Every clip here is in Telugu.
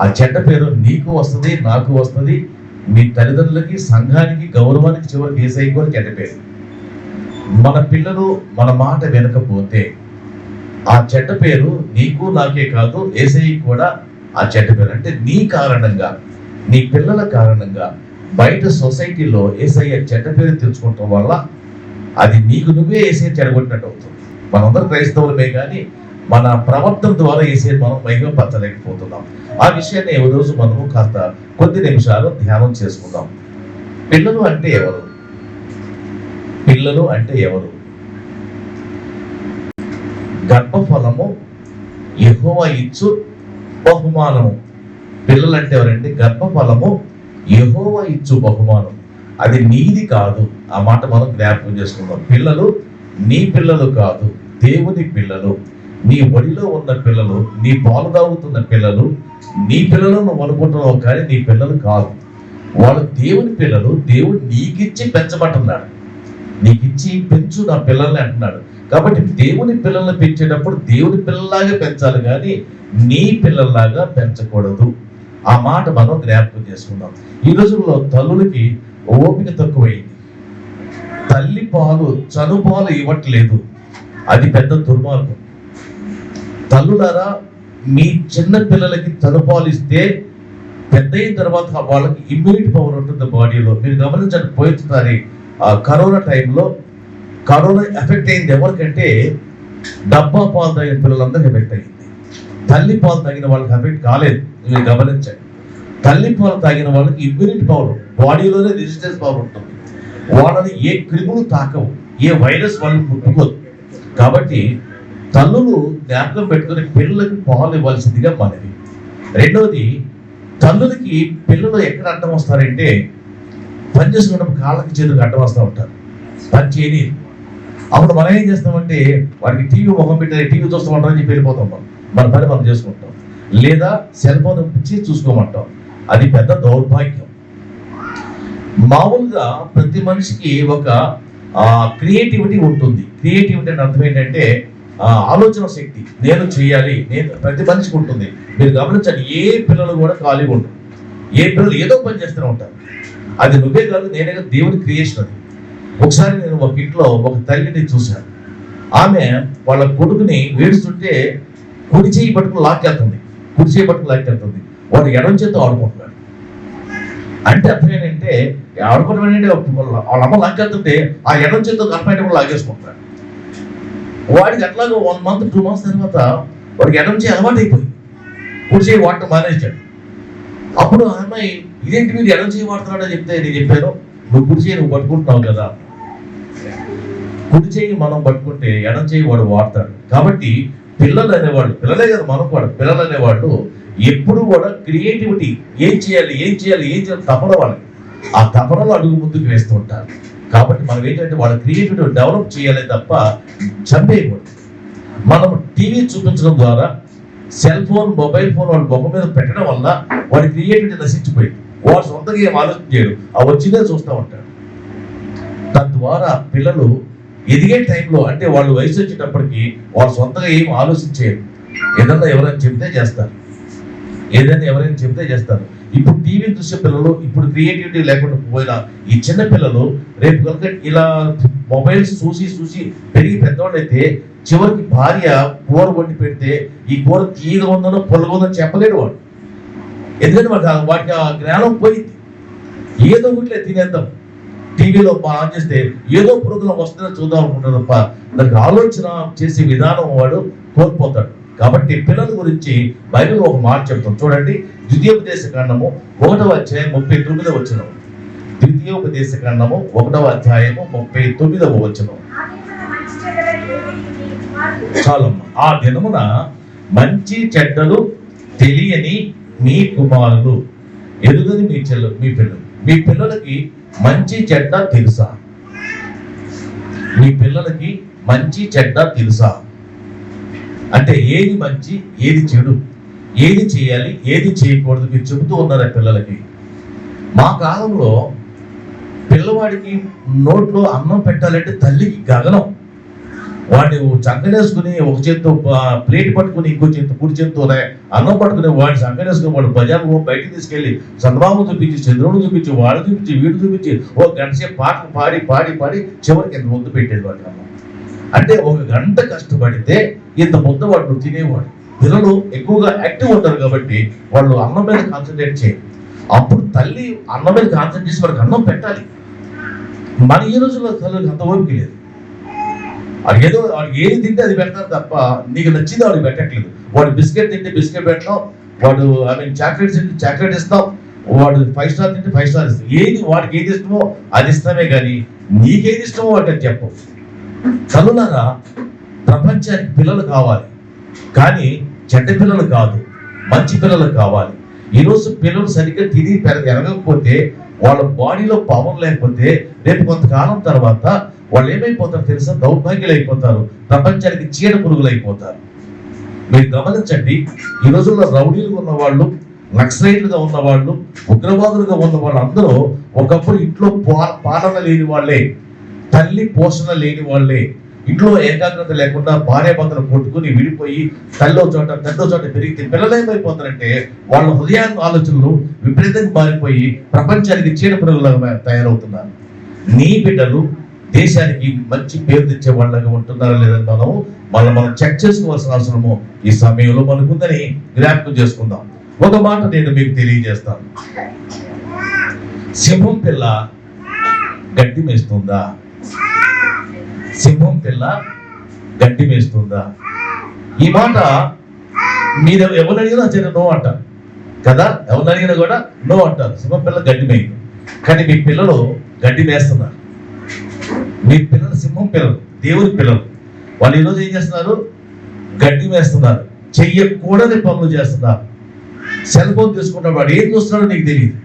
ఆ చెడ్డ పేరు నీకు వస్తుంది, నాకు వస్తుంది, మీ తల్లిదండ్రులకి, సంఘానికి, గౌరవానికి, చివరికి యేసయ్యకి కూడా చెడ్డ పేరు. మన పిల్లలు మన మాట వినకపోతే ఆ చెడ్డ పేరు నీకు నాకే కాదు, యేసయ్యకి కూడా ఆ చెడ్డ పేరు. అంటే నీ కారణంగా, నీ పిల్లల కారణంగా బయట సొసైటీలో యేసయ్య చెడ్డ పేరు తెచ్చుకోవటం వల్ల అది నీకు నువ్వే యేసయ్య చెడగొట్టినట్టు అవుతుంది. మనందరూ క్రైస్తవులమే కానీ మన ప్రవర్తన ద్వారా యేసయ్యని మనం మహిమపరచలేకపోతున్నాం. ఆ విషయాన్ని ఈ రోజు మనము కాస్త కొద్ది నిమిషాలు ధ్యానం చేసుకుందాం. పిల్లలు అంటే ఎవరు? పిల్లలు అంటే ఎవరు? గర్భఫలము యెహోవా ఇచ్చు బహుమానము. పిల్లలు అంటే ఎవరంటే గర్భఫలము యెహోవా ఇచ్చు బహుమానం. అది నీది కాదు. ఆ మాట మనం జ్ఞాపకం చేసుకుందాం. పిల్లలు నీ పిల్లలు కాదు, దేవుని పిల్లలు. నీ ఒడిలో ఉన్న పిల్లలు, నీ పాలు తాగుతున్న పిల్లలు, నీ పిల్లలు నువ్వు అనుకుంటున్నావు కానీ నీ పిల్లలు కాదు. వాళ్ళు దేవుని పిల్లలు. దేవుడు నీకిచ్చి పెంచబట్టున్నాడు. నీకిచ్చి పెంచు నా పిల్లల్ని అంటున్నాడు. కాబట్టి దేవుని పిల్లల్ని పెంచేటప్పుడు దేవుని పిల్లల్లాగా పెంచాలి కానీ నీ పిల్లల్లాగా పెంచకూడదు. ఆ మాట మనం జ్ఞాపకం చేసుకుందాం. ఈ రోజుల్లో తల్లులకి ఓపిక తక్కువైంది. తల్లి పాలు, చనుపాలు ఇవ్వట్లేదు. అది పెద్ద దుర్మార్గం. తల్లులారా, మీ చిన్న పిల్లలకి చనుపాలు ఇస్తే పెద్ద అయిన తర్వాత వాళ్ళకి ఇమ్యూనిటీ పవర్ ఉంటుంది బాడీలో. మీరు గమనించండి, పోయినసారి కరోనా టైంలో కరోనా ఎఫెక్ట్ అయింది ఎవరికంటే డబ్బా పాలు తాగిన పిల్లలందరికీ ఎఫెక్ట్ అయింది. తల్లి పాలు తాగిన వాళ్ళకి ఎఫెక్ట్ కాలేదు. మీరు గమనించండి, తల్లి పాలు తాగిన వాళ్ళకి ఇమ్యూనిటీ పవర్, బాడీలోనే రెసిస్టెన్స్ పవర్ ఉంటుంది. వాళ్ళని ఏ క్రిములు తాకవు, ఏ వైరస్ వాళ్ళు ముట్టుకోదు. కాబట్టి తల్లులు జ్ఞాపకం పెట్టుకుని పిల్లలకి పాలు ఇవ్వాల్సిందిగా మనవి. రెండవది, తల్లులకి పిల్లలు ఎక్కడ అడ్డం వస్తారంటే పని చేసుకున్నప్పుడు కాళ్ళకి చేతులకు అడ్డం వస్తూ ఉంటారు. పని చేయని అప్పుడు మనం ఏం చేస్తామంటే వాడికి టీవీ ముఖం పెట్టి టీవీ చూస్తామంటారని చెప్పి వెళ్ళిపోతాం. మన పని మనం చేసుకుంటాం, లేదా సెల్ ఫోన్ ఇచ్చి చూసుకోమంటాం. అది పెద్ద దౌర్భాగ్యం. మామూలుగా ప్రతి మనిషికి ఒక క్రియేటివిటీ ఉంటుంది. క్రియేటివిటీ అంటే అర్థం ఏంటంటే ఆలోచన శక్తి. నేను చేయాలి, నేను ప్రతి మనిషికి ఉంటుంది. మీరు గమనించండి, ఏ పిల్లలు కూడా ఖాళీగా ఉంటారు. ఏ పిల్లలు ఏదో పని చేస్తూనే ఉంటారు. అది నువ్వే కాదు, నేనే కాదు, దేవుని క్రియేషన్ అది. ఒకసారి నేను ఒక ఇంట్లో ఒక తల్లిని చూశాను. ఆమె వాళ్ళ కొడుకుని వేడుస్తుంటే కుడి చేయి పట్టుకుని లాక్కెళ్తుంది. వాడు ఎడం చేత్తో ఆడుకుంటున్నాడు. అంటే అర్థం ఏంటంటే ఆడుకోవడం ఏంటంటే వాళ్ళ అమ్మ లాక్కెళ్తుంటే ఆ ఎడం చేత్తో కనపడే కూడా లాగేసుకుంటున్నాడు. వాడికి అట్లాగో 1 month 2 months తర్వాత వాడికి ఎడం చేయి అలవాటు అయిపోయింది. కుడి చేయి వాడటం మానేశాడు. అప్పుడు ఆ అమ్మాయి, ఇదేంటి మీరు ఎడం చేయి వాడుతున్నాడని చెప్తే నేను చెప్పాను, నువ్వు కుడి చేయి నువ్వు పట్టుకుంటున్నావు కదా, కుడి చేయి మనం పట్టుకుంటే ఎడం చేయి వాడు వాడతాడు. కాబట్టి పిల్లలు అనేవాళ్ళు, పిల్లలే కదా మనం కూడా, పిల్లలు అనేవాళ్ళు ఎప్పుడు కూడా క్రియేటివిటీ, ఏం చేయాలి తపన వాళ్ళకి. ఆ తపనలో అడుగు ముందుకు వేస్తూ ఉంటారు. కాబట్టి మనం ఏంటంటే వాళ్ళ క్రియేటివిటీ డెవలప్ చేయాలి తప్ప చంపేయకూడదు. మనం టీవీ చూపించడం ద్వారా, సెల్ ఫోన్, మొబైల్ ఫోన్ వాళ్ళ బొమ్మ మీద పెట్టడం వల్ల వాడి క్రియేటివిటీ నశించిపోయింది. వాడు సొంతంగా ఏం ఆలోచన చేయడు, ఆ వచ్చిందే చూస్తూ ఉంటాడు. తద్వారా పిల్లలు ఎదిగే టైంలో, అంటే వాళ్ళు వయసు వచ్చేటప్పటికి వాళ్ళు సొంతంగా ఏం ఆలోచించేయరు. ఏదైనా ఎవరైనా చెప్తే చేస్తారు. ఇప్పుడు టీవీ చూసే పిల్లలు, ఇప్పుడు క్రియేటివిటీ లేకుండా పోయిన ఈ చిన్న పిల్లలు రేపు కనుక ఇలా మొబైల్స్ చూసి పెరిగి పెద్దవాళ్ళు అయితే చివరికి భార్య కూర వండి పెడితే ఈ కూర తీయగా ఉందనో పుల్లగా ఉందో చెప్పలేడు వాడు. ఎందుకంటే వాటికి ఆ జ్ఞానం పోయింది. ఏదో ఒకటి తినేద్దాం, టీవీలో ఆన్ చేస్తే ఏదో ప్రోగ్రాం వస్తుందో చూద్దాం అనుకుంటారు తప్ప దానికి ఆలోచన చేసే విధానం వాడు కోల్పోతాడు. కాబట్టి పిల్లల గురించి బైబిల్ ఒక మాట చెప్తాం, చూడండి. ద్వితీయోపదేశకాండము 1వ అధ్యాయం 39వ వచనం. ద్వితీయోపదేశకాండము 1వ అధ్యాయము 39వ వచనం. చాలమ్మ. ఆ దినమున మంచి చెడ్డలు తెలియని మీ కుమారులు ఎదుగని మీ పిల్లలకి మంచి చెడ్డ తెలుసా? మీ పిల్లలకి మంచి చెడ్డ తెలుసా? అంటే ఏది మంచి, ఏది చెడు, ఏది చేయాలి, ఏది చేయకూడదు మీరు చెబుతూ ఉన్నారా పిల్లలకి? మా కాలంలో పిల్లవాడికి నోట్లో అన్నం పెట్టాలంటే తల్లికి గగనం. వాడిని చంకనేసుకుని ఒక చేత్తో ప్లేట్ పట్టుకుని ఇంకో చేత్తో కుడి చేత్తో అన్నం పట్టుకుని వాడిని చంకనేసుకుని వాడు బజార్లో బయటికి తీసుకెళ్లి చంద్రబాబు చూపించి చంద్రుడు చూపించి వాడు చూపించి వీడు చూపించి ఒక గంట సేపు పాటలు పాడి పాడి పాడి చివరికి ఇంత ముద్దు పెట్టేది వాడి అమ్మ. అంటే ఒక గంట కష్టపడితే ఇంత ముద్ద వాడు తినేవాడు. పిల్లలు ఎక్కువగా యాక్టివ్ ఉంటారు కాబట్టి వాళ్ళు అన్నం మీద కాన్సన్ట్రేట్ చేయరు. అప్పుడు తల్లి అన్నం మీద కాన్సన్ట్రేట్ చేసి వాడికి అన్నం పెట్టాలి. మన ఈ రోజుల్లో తల్లికి అంత ఓపిక లేదు. వాడికి ఏది తింటే అది పెడతారు తప్ప నీకు నచ్చింది వాడికి పెట్టట్లేదు. వాడు బిస్కెట్ తింటే బిస్కెట్ పెట్టడం, వాడు చాక్లెట్స్ తింటే చాక్లెట్ ఇస్తాం, వాడు 5 స్టార్ తింటే 5 స్టార్ ఇస్తాం. ఏది వాడికి ఏది ఇష్టమో అది ఇస్తామే కానీ నీకేది ఇష్టమో వాడికి అది చెప్పవు. తల్లులారా, ప్రపంచానికి పిల్లలు కావాలి కానీ చెడ్డ పిల్లలు కాదు, మంచి పిల్లలు కావాలి. ఈరోజు పిల్లలు సరిగ్గా తిని ఎరగకపోతే, వాళ్ళ బాడీలో పవర్ లేకపోతే రేపు కొంతకాలం తర్వాత వాళ్ళు ఏమైపోతారు తెలుసా? దౌర్భాగ్యులు అయిపోతారు, ప్రపంచానికి చీడ పురుగులు అయిపోతారు. మీరు గమనించండి, ఈ రోజుల్లో రౌడీలుగా ఉన్నవాళ్ళు, నక్సలైట్లుగా ఉన్నవాళ్ళు, ఉగ్రవాదులుగా ఉన్న వాళ్ళు అందరూ ఒకప్పుడు ఇంట్లో పాలన లేని వాళ్ళే, తల్లి పోషణ లేని వాళ్ళే, ఇంట్లో ఏకాగ్రత లేకుండా భార్యాభర్తలు కొట్టుకుని విడిపోయి తల్లో చోట పెరిగితే పిల్లలు ఏమైపోతారంటే వాళ్ళ హృదయాన్ని ఆలోచనలు విపరీతంగా మారిపోయి ప్రపంచానికి చీడ పురుగులుగా తయారవుతున్నారు. నీ బిడ్డలు దేశానికి మంచి పేరు తెచ్చే వాళ్ళగా ఉంటున్నారా లేదని మనం చెక్ చేసుకోవాల్సిన అవసరము ఈ సమయంలో మనకుందని జ్ఞాపకం చేసుకుందాం. ఒక మాట నేను మీకు తెలియజేస్తాను. సింహం పిల్ల గడ్డి మేస్తుందా? సింహం పిల్ల గడ్డి మేస్తుందా? ఈ మాట మీరు ఎవరు అడిగినా సరే నో అంటారు కదా. ఎవరిని అడిగినా కూడా నో అంటారు. సింహం పిల్ల గడ్డి మేయదు. కానీ మీ పిల్లలు గడ్డి మేస్తున్నారు. మీ పిల్లలు సింహం పిల్లలు, దేవుని పిల్లలు. వాళ్ళు ఈరోజు ఏం చేస్తున్నారు? గడ్డి వేస్తున్నారు, చెయ్యకూడని పనులు చేస్తున్నారు. సెల్ ఫోన్ తీసుకున్నాడు, వాడు ఏం చూస్తున్నాడో నీకు తెలియదు.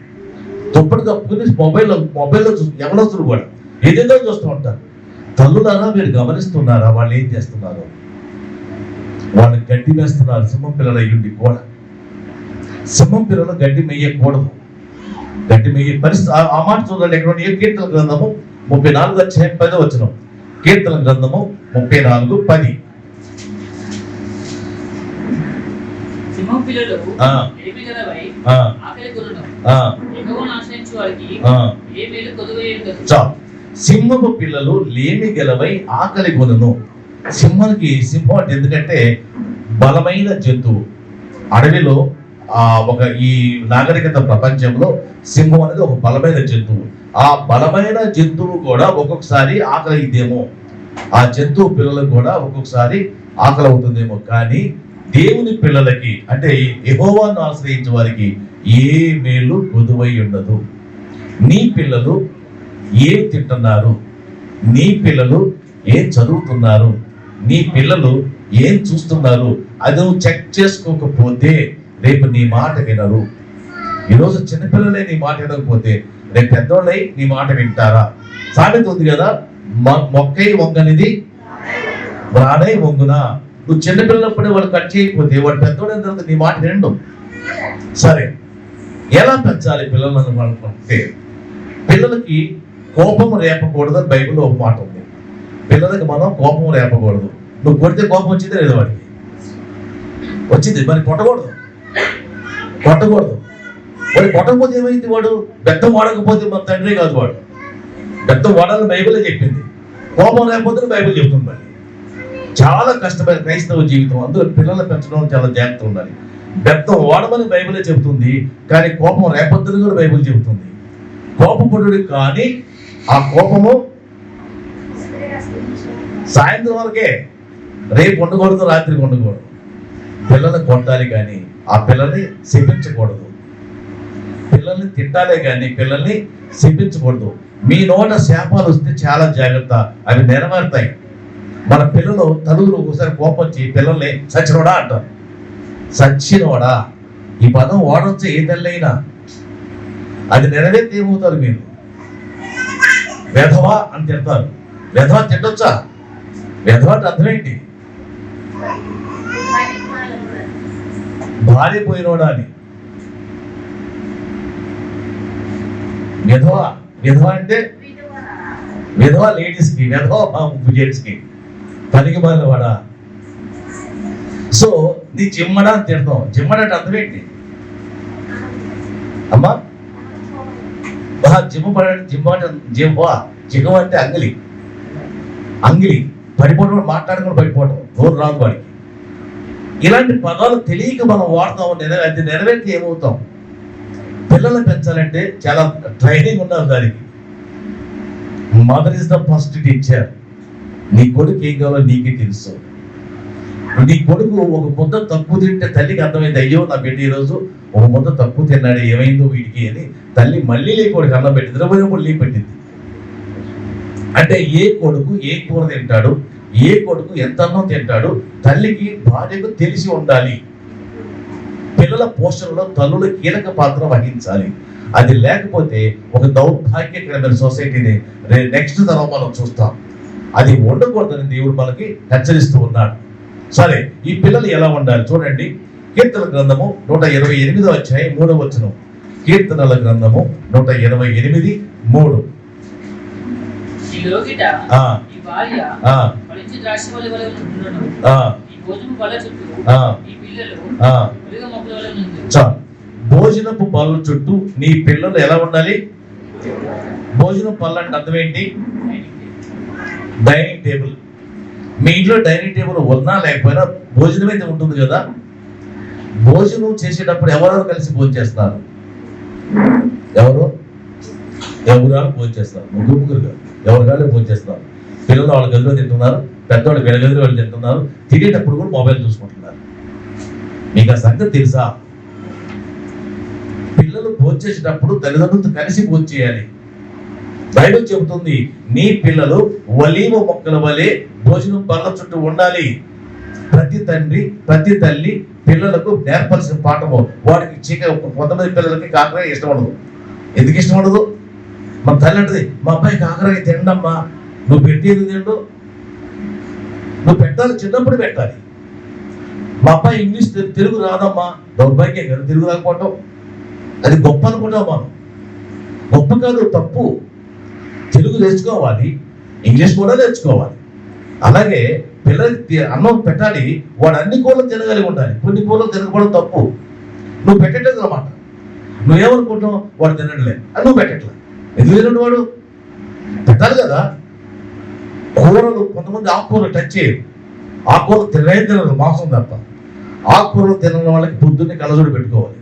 దుప్పటి కప్పుకుని మొబైల్లో ఎవరొస్తారు కూడా ఏదేదో చూస్తూ ఉంటారు. తల్లులారా, మీరు గమనిస్తున్నారా వాళ్ళు ఏం చేస్తున్నారు? వాళ్ళు గడ్డి వేస్తున్నారు. సింహం పిల్లలు అయ్యుండి కూడా సింహం పిల్లలు గడ్డి మెయ్యకూడదు. గడ్డి మెయ్యే పరిస్థితి ఆ మాట చూడండి. ఎక్కడ ఏ కీర్తన గ్రంథము 34:10 కీర్తన గ్రంథము 34:10. సింహపు పిల్లలు లేమి గెలవై ఆకలి కొనును. సింహం అంటే ఎందుకంటే బలమైన జంతువు. అడవిలో ఈ నాగరికత ప్రపంచంలో సింహం అనేది ఒక బలమైన జంతువు. ఆ బలమైన జంతువు కూడా ఒక్కొక్కసారి ఆకలి ఇద్దేమో, ఆ జంతువు పిల్లలకు కూడా ఒక్కొక్కసారి ఆకలి అవుతుందేమో. కానీ దేవుని పిల్లలకి, అంటే యెహోవాను ఆశ్రయించే వారికి ఏ మేలు కొదువై ఉండదు. నీ పిల్లలు ఏం తింటున్నారు? నీ పిల్లలు ఏం చదువుతున్నారు? నీ పిల్లలు ఏం చూస్తున్నారు? అది నువ్వు చెక్ చేసుకోకపోతే రేపు నీ మాట వినరు. ఈరోజు చిన్నపిల్లలే నీ మాట వినకపోతే రేపు పెద్దోళ్ళై నీ మాట వింటారా? సామెత ఉంది కదా, మొక్కై వంగనిది రానై వంగునా. నువ్వు చిన్నపిల్లలప్పుడే వాళ్ళు కట్ చేయకపోతే వాడు పెద్దోడైన తర్వాత నీ మాట వినడు. సరే, ఎలా పెంచాలి పిల్లలను అనుకుంటే, పిల్లలకి కోపం రేపకూడదని బైబిల్లో ఒక మాట ఉంది. పిల్లలకి మనం కోపం రేపకూడదు. నువ్వు కొడితే కోపం వచ్చిందే లేదు, వాడికి వచ్చింది, మరి కొట్టకూడదు. వాడు కొట్టకపోతే ఏమైంది? వాడు బెత్తం వాడకపోతే మన తండ్రి కాదు, వాడు బెత్తం వాడాలని బైబిలే చెప్పింది. కోపం లేకపోతే బైబిల్ చెప్తుంది. మరి చాలా కష్టమైన క్రైస్తవ జీవితం, అందులో పిల్లలు పెంచడం చాలా జాగ్రత్త ఉండాలి. బెత్తం వాడమని బైబిలే చెబుతుంది, కానీ కోపం రేపొద్దని కూడా బైబిల్ చెబుతుంది. కోపపడు, కానీ ఆ కోపము సాయంత్రం వరకే, రేపు ఉండకూడదు, రాత్రికి ఉండకూడదు. పిల్లల్ని కొట్టాలి కానీ ఆ పిల్లల్ని శపించకూడదు. పిల్లల్ని తిట్టాలే కానీ పిల్లల్ని శపించకూడదు. మీ నోట శాపాలు వస్తే చాలా జాగ్రత్త, అవి నెరవేరుతాయి. మన పిల్లలు తల్లులు ఒకసారి కోపం వచ్చి పిల్లల్ని సచ్చినోడా అంటారు. సచ్చినోడా ఈ పదం వాడొచ్చా ఏ తల్లైనా? అది నెరవేర్తే ఏమవుతారు? మీరు వెధవా అని తిడతారు. వెధవా తిట్టొచ్చా? వెధవా అంటే అర్థం ఏంటి? భార్య పోయినోడా అని. విధవ అంటే విధవ లేడీస్ కి, విధవ జెంట్స్ కి. పనికి మాలినవాడా. సో నీ జిమ్మడా అని తిడతాం. జిమ్మడా అంటే అర్థం ఏంటి అమ్మా? జిమ్మ పడండి. జిమ్మ అంటే అంగిలి పడిపోవడం, మాట్లాడుకుని పడిపోవడం, నోరు రాదు వాడికి. ఇలాంటి పదాలు తెలియక మనం వాడతాం. అది నెరవేర్చి ఏమవుతాం? పిల్లల్ని పెంచాలంటే చాలా ట్రైనింగ్ ఉండాలి దానికి. Mother is the first teacher. నీ కొడుకు ఏం కావాలో నీకే తెలుసు. నీ కొడుకు ఒక ముద్ద తక్కువ తింటే తల్లికి అర్థమైంది, అయ్యో నా బిడ్డ ఈరోజు ఒక ముద్ద తక్కువ తిన్నాడు, ఏమైందో వీడికి అని తల్లి మళ్ళీ లేకొడుకు అన్నం పెట్టింది, 20 లీవ్ పెట్టింది. అంటే ఏ కొడుకు ఏ కూర తింటాడు, ఏ కొడుకు ఎంత అన్నం తింటాడు, తల్లికి భార్యకు తెలిసి ఉండాలి. పిల్లల పోషణలో తల్లులు కీలక పాత్ర వహించాలి. అది లేకపోతే ఒక దౌర్భాగ్యకరమైన సొసైటీని నెక్స్ట్ తరం మనం చూస్తాం. అది ఉండకూడదని దేవుడు మనకి హెచ్చరిస్తూ ఉన్నాడు. సరే, ఈ పిల్లలు ఎలా ఉండాలి చూడండి. కీర్తన గ్రంథము 128వ అధ్యాయం 3వ వచనం. కీర్తనల గ్రంథము 128:3. భోజనపు బల్ల చుట్టూ నీ పిల్లలు ఎలా ఉండాలి? భోజనం పళ్ళు అంటే అర్థం ఏంటి? Dining table. మీ ఇంట్లో డైనింగ్ టేబుల్ ఉన్నా లేకపోయినా భోజనం అయితే ఉంటుంది కదా. భోజనం చేసేటప్పుడు ఎవరెవరు కలిసి భోజనం చేస్తారు? ఎవరు భోజనం చేస్తారు? ముగ్గురుగా ఎవరికాళ్ళు భోజనం చేస్తారు. పిల్లలు వాళ్ళ గదిలో తింటున్నారు, పెద్దవాళ్ళు వీళ్ళ గదిలో వాళ్ళు తింటున్నారు. తినేటప్పుడు కూడా మొబైల్ చూసుకుంటున్నారు. మీకు ఆ సంగతి తెలుసా? పిల్లలు భోజనం చేసేటప్పుడు తల్లిదండ్రులతో కలిసి భోజనం చేయాలి. బైబిల్ చెబుతుంది, నీ పిల్లలు ఒలీవ మొక్కల వలె భోజనం బల్ల చుట్టూ ఉండాలి. ప్రతి తండ్రి ప్రతి తల్లి పిల్లలకు నేర్పాల్సిన పాఠము. వాడికి కొంతమంది పిల్లలకి కాకరాయ ఇష్టం ఉండదు. ఎందుకు ఇష్టం ఉండదు? మన తల్లి అంటది, మా అబ్బాయి కాకరాయ తిండమ్మా. నువ్వు పెట్టేది తిండు, నువ్వు పెట్టాలి, చిన్నప్పుడు పెట్టాలి. మా అబ్బాయి ఇంగ్లీష్ తెలుగు రాదమ్మా. దౌర్భాగ్యం కదా తెలుగు రాకపోవటం. అది గొప్ప అనుకుంటాం మనం. గొప్ప కాదు, తప్పు. తెలుగు నేర్చుకోవాలి, ఇంగ్లీష్ కూడా నేర్చుకోవాలి. అలాగే పిల్లలకి అన్నం పెట్టాలి, వాడు అన్ని కూరలు తినగలిగి ఉండాలి. కొన్ని కూరలు తినకపోవడం తప్పు. నువ్వు పెట్టట్లేదు అన్నమాట. నువ్వేమనుకుంటావు? వాడు తినట్లే అని నువ్వు పెట్టట్లే. ఎందుకు తినడు? వాడు పెట్టాలి కదా. కూరలు కొంతమంది ఆకుకూరలు టచ్ చేయరు. ఆకుకూరలు తినరు మాంసం తప్ప. ఆకుకూరలు తినని వాళ్ళకి పొద్దున్నే కళ్ళజోడు పెట్టుకోవాలి.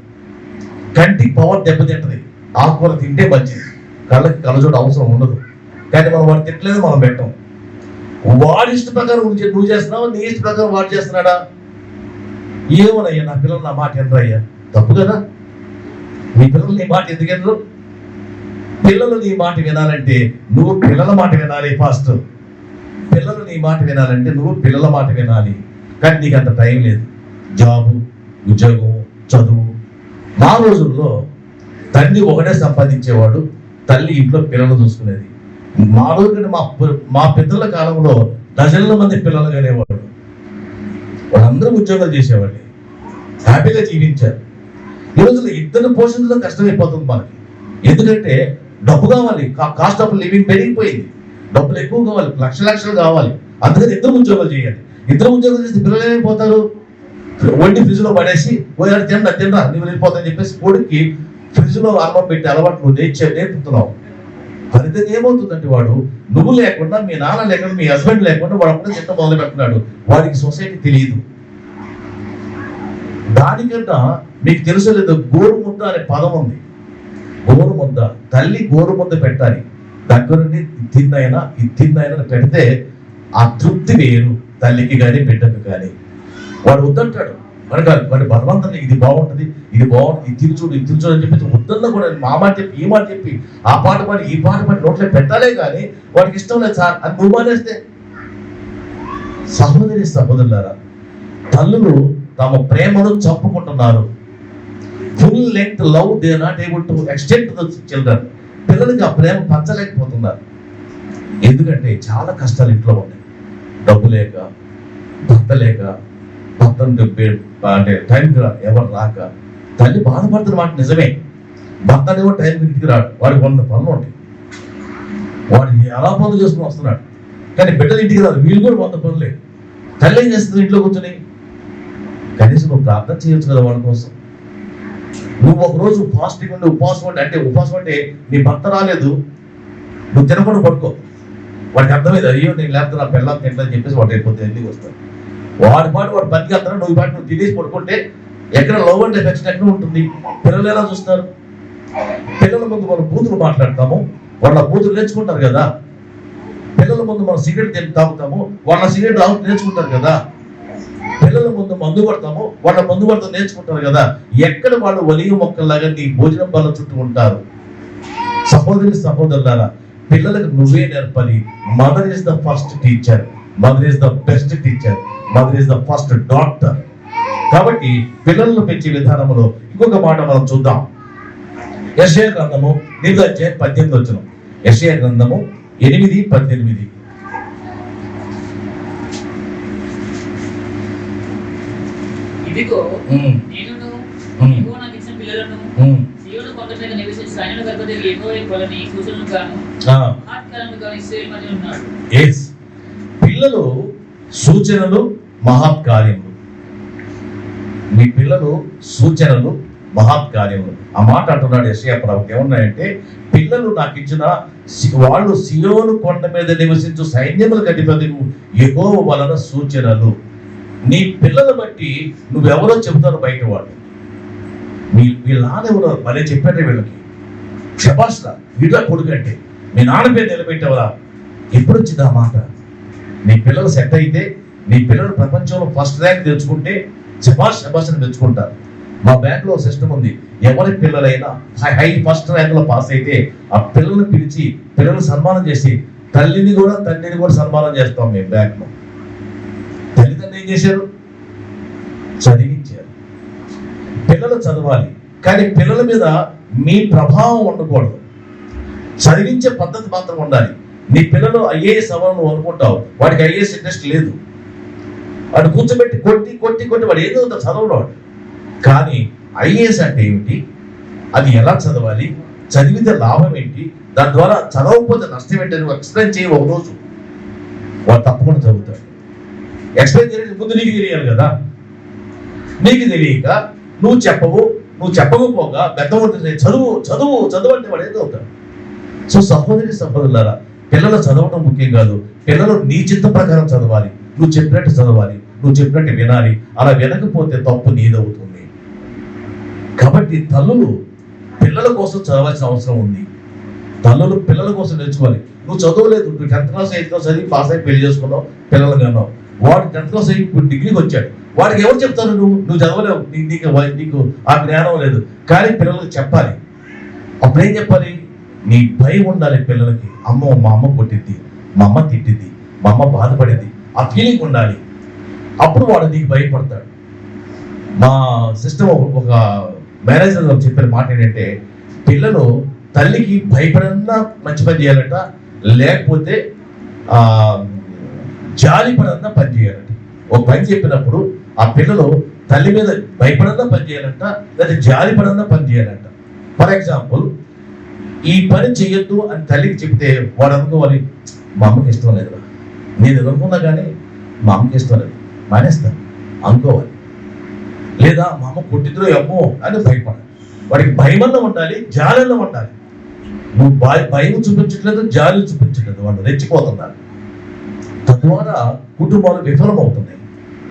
కంటికి పవర్ దెబ్బతింటది. ఆకుకూర తింటే మంచిది, కళ్ళకి కళ్ళజోడు అవసరం ఉండదు. కానీ మనం వాడు తినట్లేదు, మనం పెట్టాం. వాడి ఇష్ట ప్రకారం నువ్వు చేస్తున్నావు, నీ ఇష్ట ప్రకారం వాడు చేస్తున్నాడా? ఏమోనయ్యా, నా పిల్లలు నా మాట వినరయ్యా. తప్పు కదా. నీ పిల్లలు నీ మాట ఎందుకు వినరు? పిల్లలు నీ మాట వినాలంటే నువ్వు పిల్లల మాట వినాలి ఫస్ట్. పిల్లలు నీ మాట వినాలంటే నువ్వు పిల్లల మాట వినాలి. కానీ నీకు అంత టైం లేదు. జాబు, ఉద్యోగం, చదువు. మా రోజుల్లో తండ్రి ఒకటే సంపాదించేవాడు, తల్లి ఇంట్లో పిల్లలు చూసుకునేది. మా రోజు మా పెద్దల కాలంలో డజన్ల మంది పిల్లలు కనేవాడు. వాళ్ళందరూ ఉద్యోగాలు చేసేవాళ్ళు, హ్యాపీగా జీవించారు. ఈ రోజుల్లో ఇద్దరు పోషించడం కష్టమైపోతుంది మనకి. ఎందుకంటే డబ్బు కావాలి, కాస్ట్ ఆఫ్ లివింగ్ పెరిగిపోయింది. డబ్బులు ఎక్కువ కావాలి, లక్షలు కావాలి. అందుకని ఇద్దరు ఉద్యోగాలు చేయాలి. ఇద్దరు ఉద్యోగాలు చేస్తే పిల్లలు ఏమైపోతారు? వండి ఫ్రిడ్జ్ లో పడేసి పోయాడు తినరా నువ్వు వెళ్ళిపోతాని చెప్పేసి కొడుక్కి ఫ్రిడ్జ్ లో అన్నం పెట్టి అలవాటు నువ్వు నేర్పుతున్నావు. ఫలితంగా ఏమవుతుందంటే వాడు నువ్వు లేకుండా, మీ నాన్న లేకుండా, మీ హస్బెండ్ లేకుండా వాడు అప్పుడే తింట మొదలు పెడుతున్నాడు. వాడికి సొసైటీ తెలియదు. దానికన్నా మీకు తెలుసు లేదు, గోరుముద్ద అనే పదం ఉంది. గోరుముద్ద, తల్లి గోరుముద్ద పెట్టాలి. దగ్గరుండి తిన్నైనా పెడితే ఆ తృప్తి వేరు, తల్లికి కానీ బిడ్డకు కానీ. వాడు వద్దంటాడు, వాడి బలవంతం ఇది బాగుంటుంది, ఇది తిరుచూడు అని చెప్పి వద్దన్నా కూడా మా మాట చెప్పి ఈ మాట చెప్పి ఆ పాట పాడి ఈ పాట పాడి నోట్లో పెట్టాలే కానీ వాడికి ఇష్టం లేదు సార్ అని నువ్వు మానేస్తే. సహోదరులారా, తల్లులు తమ ప్రేమను చంపుకుంటున్నారు. Full length love they are not able to extend to the children. పిల్లలకి ఆ ప్రేమ పంచలేకపోతున్నారు. ఎందుకంటే చాలా కష్టాలు ఇంట్లో ఉన్నాయి. డబ్బు లేక, భర్త లేక, భర్త అంటే టైంకి ఎవరు రాక తల్లి బాధపడుతున్న మాట నిజమే. భర్త ఏమో టైంకి ఇంటికి రాడు, వాడికి 100 పనులు ఉంటాయి. వాడు ఎలా పనులు చేసుకుని వస్తున్నాడు. కానీ బిడ్డలు ఇంటికి రాదు, వీళ్ళు కూడా 100 పనులే. తల్లి ఏం చేస్తుంది ఇంట్లో కూర్చొని? కనీసం నువ్వు ప్రార్థన చేయొచ్చు కదా వాళ్ళ కోసం. నువ్వు ఒకరోజు ఫాస్టింగ్ ఉండి ఉపవాసం అంటే నీ భర్త రాలేదు, నువ్వు తినకుండా పడుకో. వాడికి అర్థమైంది, అయ్యో నేను లేకపోతే నా పిల్లలు తింటని చెప్పేసి వాడు అయిపోతే ఎందుకు వస్తాడు. వాడి పనికి వెళ్తాడు, నువ్వు తినేసి పడుకుంటే ఎక్కడ లవ్ అండ్ ఎఫెక్షన్ ఎక్కడ ఉంటుంది? పిల్లలు ఎలా చూస్తారు? పిల్లల ముందు మనం బూతులు మాట్లాడతాము, వాళ్ళ బూతులు నేర్చుకుంటారు కదా. పిల్లల ముందు మనం సిగరెట్ తాగుతాము, వాళ్ళ సిగరెట్ నేర్చుకుంటారు కదా. పిల్లల ముందు మందు పడతాము, వాళ్ళ మందు పడతాం నేర్చుకుంటారు కదా. ఎక్కడ వాళ్ళు ఒలివ మొక్కల్లాగా నీ భోజనం బల్ల చుట్టూ ఉంటారు. సహోదరులారా, పిల్లలకు నువ్వే నేర్పాలి. Mother is the first teacher, mother is the best teacher, mother is the first doctor. కాబట్టి పిల్లలను పెంచే విధానంలో ఇంకొక మాట మనం చూద్దాం. యెషయా గ్రంథము 8:18 యెషయా గ్రంథము 8:18. ఇదిగో నేనును యెహోవా నాకు ఇచ్చిన పిల్లలను సీయోను కొండ మీద నివసించు సైన్యాల అధిపతి యెహోవా కొలని సూచనలు గాను మహత్కార్యములు గాను ఇశ్రాయేలు మధ్య ఉన్నాడు. పిల్లలు సూచనలు, మహత్కార్యములు. మీ పిల్లలు సూచనలు, మహత్కార్యములు. ఆ మాట అంటున్నాడు యెషయా ప్రవక్త. ఏమన్నాయంటే, పిల్లలు నాకు ఇచ్చిన వాళ్ళు సీయోను కొండ మీద నివసించు సైన్యములకు అధిపతి యెహోవా వలన సూచనలు. నీ పిల్లలు బట్టి నువ్వెవరో చెబుతారు బయట వాళ్ళు. మీ నాన్నెవరో భలే చెప్పారే వీళ్ళకి, శబాష్రా వీళ్ళ కొడుకు అంటే మీ నాన్న పేరు నిలబెట్టేవరా. ఎప్పుడు వచ్చింది ఆ మాట? నీ పిల్లలు సెట్ అయితే, నీ పిల్లలు ప్రపంచంలో ఫస్ట్ ర్యాంక్ తెచ్చుకుంటే శబాష్ అని తెచ్చుకుంటారు. మా బ్యాంకులో సిస్టమ్ ఉంది, ఎవరి పిల్లలైనా ఫస్ట్ ర్యాంక్ లో పాస్ అయితే ఆ పిల్లల్ని పిలిచి పిల్లలు సన్మానం చేసి తండ్రిని కూడా సన్మానం చేస్తాం మేము బ్యాంకులో. తల్లిదండ్రులు ఏం చేశారు? చదివించారు. పిల్లలు చదవాలి, కానీ పిల్లల మీద మీ ప్రభావం ఉండకూడదు. చదివించే పద్ధతి మాత్రం ఉండాలి. నీ పిల్లలు ఐఏఎస్ అవ్వాలని అనుకుంటావు, వాడికి ఐఏఎస్ ఇంట్రెస్ట్ లేదు. వాడు కూర్చోబెట్టి కొట్టి వాడు ఏదో చదవడు వాడు. కానీ ఐఏఎస్ అంటే ఏమిటి, అది ఎలా చదవాలి, చదివితే లాభం ఏంటి, దాని ద్వారా చదవకపోతే నష్టం ఏంటి నువ్వు ఎక్స్ప్లెయిన్ చేయి ఒక రోజు, వాడు తప్పకుండా చదువుతాడు. ఎక్స్ప్లెయిన్ చేయడానికి ముందు నీకు తెలియాలి కదా. నీకు తెలియక నువ్వు చెప్పకపోగా పెద్దవాడు చదువు అంటే వాడు ఏదో అవుతాడు. సో సహోదరులారా, పిల్లలు చదవడం ముఖ్యం కాదు. పిల్లలు నీ చిత్త ప్రకారం చదవాలి, నువ్వు చెప్పినట్టు చదవాలి, నువ్వు చెప్పినట్టు వినాలి. అలా వినకపోతే తప్పు నీదవుతుంది. కాబట్టి తల్లులు పిల్లల కోసం చదవాల్సిన అవసరం ఉంది. తల్లులు పిల్లల కోసం నేర్చుకోవాలి. నువ్వు చదవలేదు, నువ్వు 10th క్లాస్ 8th క్లాస్ చదివి పాస్ అయి పెళ్లి చేసుకున్నావు, పిల్లలు కన్నావు. వాడు 10th క్లాస్ అయ్యి ఇప్పుడు డిగ్రీకి వచ్చాడు, వాడికి ఎవరు చెప్తారు? నువ్వు చదవలేవు, నీకు ఆ జ్ఞానం లేదు. కానీ పిల్లలకు చెప్పాలి. అప్పుడేం చెప్పాలి? నీ భయం ఉండాలి పిల్లలకి. మా అమ్మ కొట్టిద్ది, మా అమ్మ తిట్టిద్ది, మా అమ్మ బాధపడింది, ఆ ఫీలింగ్ ఉండాలి. అప్పుడు వాడు నీకు భయపడతాడు. మా సిస్టమ్ ఒక మేనేజర్ చెప్పిన మాట ఏంటంటే, పిల్లలు తల్లికి భయపడన్నా మంచి పని చేయాలట, లేకపోతే జాలి పడన్నా పని చేయాలంట. ఒక పని చెప్పినప్పుడు ఆ పిల్లలు తల్లి మీద భయపడన్నా పని చేయాలంట, లేదా జాలి పడన్నా పని చేయాలంట. ఫర్ ఎగ్జాంపుల్, ఈ పని చేయొద్దు అని తల్లికి చెప్తే వాడు అనుకోవాలి, మా అమ్మకి ఇష్టం లేదు, నేను అనుకున్నా కానీ మా అమ్మకి ఇష్టం లేదు, మానేస్తాను అనుకోవాలి. లేదా మా అమ్మ కొట్టిద్దో అమ్మో అని భయపడాలి. వాడికి భయమన్నా ఉండాలి, జాలిలో ఉండాలి. నువ్వు భయం చూపించట్లేదు, జాలి చూపించట్లేదు, వాళ్ళు రెచ్చిపోతున్నారు. తద్వారా కుటుంబాలు విఫలమవుతున్నాయి,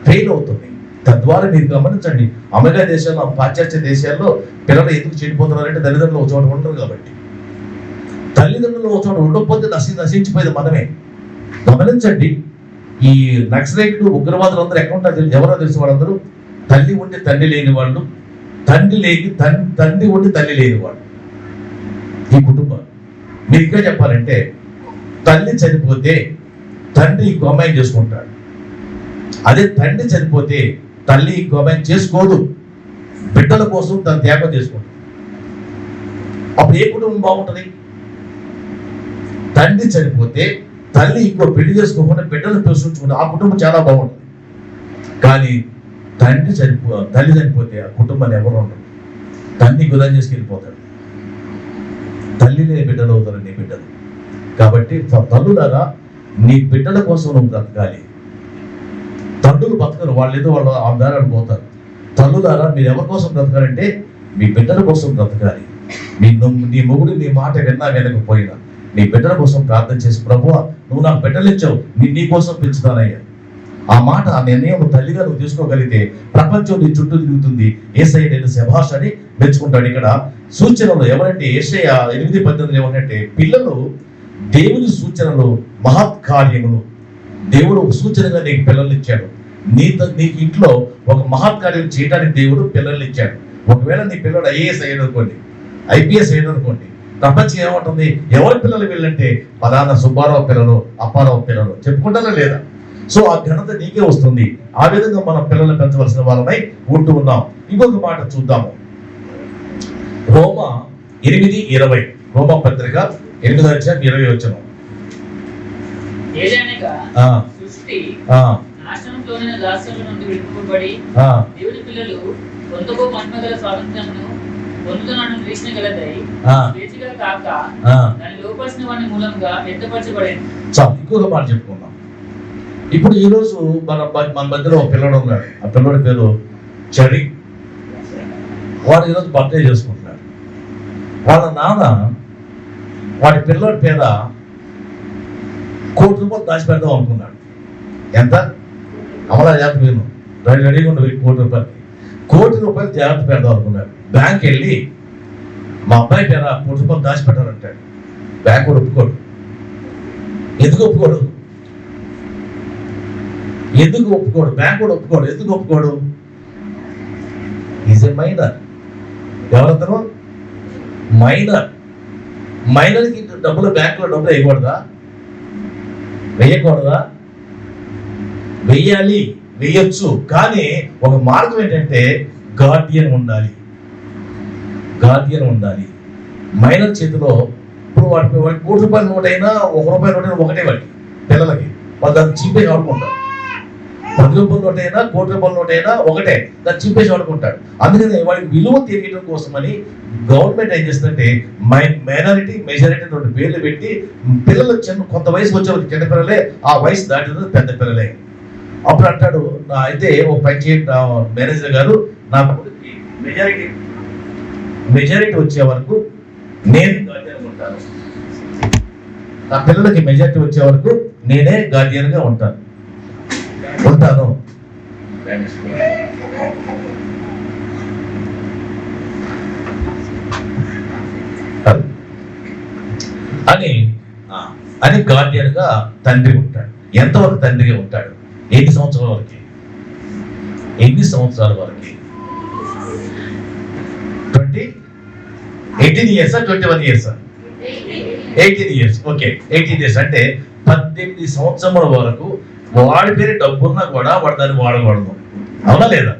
ఫెయిల్ అవుతున్నాయి. తద్వారా మీరు గమనించండి, అమెరికా దేశాల్లో, పాశ్చాత్య దేశాల్లో పిల్లలు ఎందుకు చెడిపోతున్నారంటే తల్లిదండ్రులు ఒక చోట ఉండరు కాబట్టి. తల్లిదండ్రులు ఒక చోట ఉండకపోతే నశించిపోయేది మనమే. గమనించండి, ఈ నక్సలైట్లు, ఉగ్రవాదులు అందరూ ఎక్కడ ఉంటారు? ఎవరో తెలిసి వాళ్ళందరూ తల్లి ఉండి తండ్రి లేని వాళ్ళు, తండ్రి ఉండి తల్లి లేని వాళ్ళు. ఈ కుటుంబం మీరు ఇంకా చెప్పాలంటే, తల్లి చనిపోతే తండ్రి ఇంకో అమ్మాయిని చేసుకుంటాడు. అదే తండ్రి చనిపోతే తల్లి ఇంకో అమ్మాయిని చేసుకోదు, బిడ్డల కోసం తను త్యాగం చేసుకుంటాడు. అప్పుడు ఏ కుటుంబం బాగుంటుంది? తండ్రి చనిపోతే తల్లి ఇంకో పెళ్లి చేసుకోకుండా బిడ్డలు పోషించుకుంటే ఆ కుటుంబం చాలా బాగుంటుంది. కానీ తల్లి చనిపోతే ఆ కుటుంబాన్ని ఎవరు ఉండరు. తండ్రి గుదాం చేసుకెళ్ళిపోతాడు. తల్లిలే బిడ్డలు అవుతారు నీ బిడ్డలు. కాబట్టి తల్లులారా, నీ బిడ్డల కోసం నువ్వు బ్రతకాలి. తండ్రులు బ్రతకరు, వాళ్ళు ఏదో వాళ్ళు ఆధారాలు పోతారు. తల్లులారా మీరు ఎవరి కోసం బ్రతకాలంటే మీ బిడ్డల కోసం బ్రతకాలి. నీ మొగుడు నీ మాట వినకపోయినా నీ బిడ్డల కోసం ప్రార్థన చేసి, ప్రభువా నువ్వు నాకు బిడ్డలు ఇచ్చావు, నీ కోసం పెంచుతానయ్యా. ఆ మాట, ఆ నిర్ణయం తల్లిగా నువ్వు తీసుకోగలిగితే ప్రపంచం నీ చుట్టూ తిరుగుతుంది. యేసయ్య నేను శభాష్ అని మెచ్చుకుంటాడు. ఇక్కడ సూచనలు ఎవరంటే యేషయా 8:18 ఏమంటే, పిల్లలు దేవుని సూచనలు, మహత్ కార్యములు. దేవుడు సూచనగా నీకు పిల్లల్ని ఇచ్చాడు. నీకు ఇంట్లో ఒక మహత్ కార్యం చేయడానికి దేవుడు పిల్లల్ని ఇచ్చాడు. ఒకవేళ నీ పిల్లడు ఐఏఎస్ అయ్యాడు అనుకోండి, ఐపీఎస్ అయ్యాడు అనుకోండి, ప్రపంచం ఏమంటుంది, ఎవరి పిల్లలు వీళ్ళంటే పలానా సుబ్బారావు పిల్లలు, అప్పారావు పిల్లలు చెప్పుకుంటారా లేదా? సో ఆ ఘనత నీకే వస్తుంది. ఆ విధంగా మనం పిల్లల్ని పెంచవలసిన వాళ్ళమై ఉంటూ ఉన్నాం. ఇంకొక మాట చూద్దాము. రోమా 8:20, రోమా పత్రిక 8:20. ఏదైనగా సృష్టి నాశనంలోని దాస్యంలో నుండి విడిపింపబడి దేవుని పిల్లలు కొంతకో మహిమగల స్వాతంత్రమును పొందుతున్న నిరీక్షణ గలదై స్వేచ్ఛగా కాక దాని లోపలిసిన వాని మూలంగా వ్యక్తపరచబడింది. ఇంకొక మాట చెప్పుకుందాం. ఇప్పుడు ఈ రోజు మన మధ్యలో ఒక పిల్లడు ఉన్నాడు. ఆ పిల్లడి పేరు చడి. వాడు ఈరోజు బర్త్డే చేసుకుంటున్నాడు. వాళ్ళ నాన్న వాడి పిల్లడి పేద ₹1,00,00,000 దాచిపెడదాం అనుకున్నాడు. ఎంత? అమలా జాగ్రత్త వేను రెడీగా ఉండి ₹1,00,00,000 ₹1,00,00,000 జాగ్రత్త పెడదాం అనుకున్నాడు. బ్యాంక్ వెళ్ళి మా అబ్బాయి పేద ₹1,00,00,000 దాచిపెట్టాలంటాడు. బ్యాంక్ కూడా ఒప్పుకోడు. ఎందుకు ఒప్పుకోడు? బ్యాంక్ కూడా ఒప్పుకోడు. ఎందుకు ఒప్పుకోడు? Is a minor. ఎవరందరూ మైనర్కి బ్యాంకులో డబ్బులు వేయకూడదా? వేయొచ్చు. కానీ ఒక మార్గం ఏంటంటే గార్డియన్ ఉండాలి. మైనర్ చేతిలో ఇప్పుడు వాడికి ₹1,00,00,000 నోట్ అయినా ₹1 నోట్ అయినా ఒకటే వాడికి పిల్లలకి వాళ్ళు దాన్ని చింపేసి ఆడుకుంటారు. ₹10 నోట్ అయినా ₹1,00,00,000 నోట్ అయినా ఒకటే, దాన్ని చింపేసి ఆడుకుంటాడు. అందుకని వాడికి విలువ తెలియడం కోసమని గవర్నమెంట్ ఏం చేస్తుందంటే మైనారిటీ మెజారిటీ 2 పేర్లు పెట్టి పిల్లలు కొంత వయసు వచ్చే చిన్న పిల్లలే, ఆ వయసు దాటిన పెద్ద పిల్లలే. అప్పుడు అంటాడు, అయితే ఒక పని చేయండి మేనేజర్ గారు, నా కొడుకు మెజారిటీ వచ్చే వరకు నేను గార్డియన్ ఉంటాను. నా పిల్లలకి మెజారిటీ వచ్చే వరకు నేనే గార్డియన్ గా ఉంటాను. అని గార్డియన్ గా తండ్రి ఉంటాడు. ఎంతవరకు తండ్రిగా ఉంటాడు? ఎన్ని సంవత్సరాల వరకు? 18 years, 21 years? 18 years. Okay, 18 years అంటే 18 సంవత్సరముల వరకు వాడి పేరు డబ్బున్నా కూడా వాడు దాన్ని వాడకూడదు. అవునా లేదా?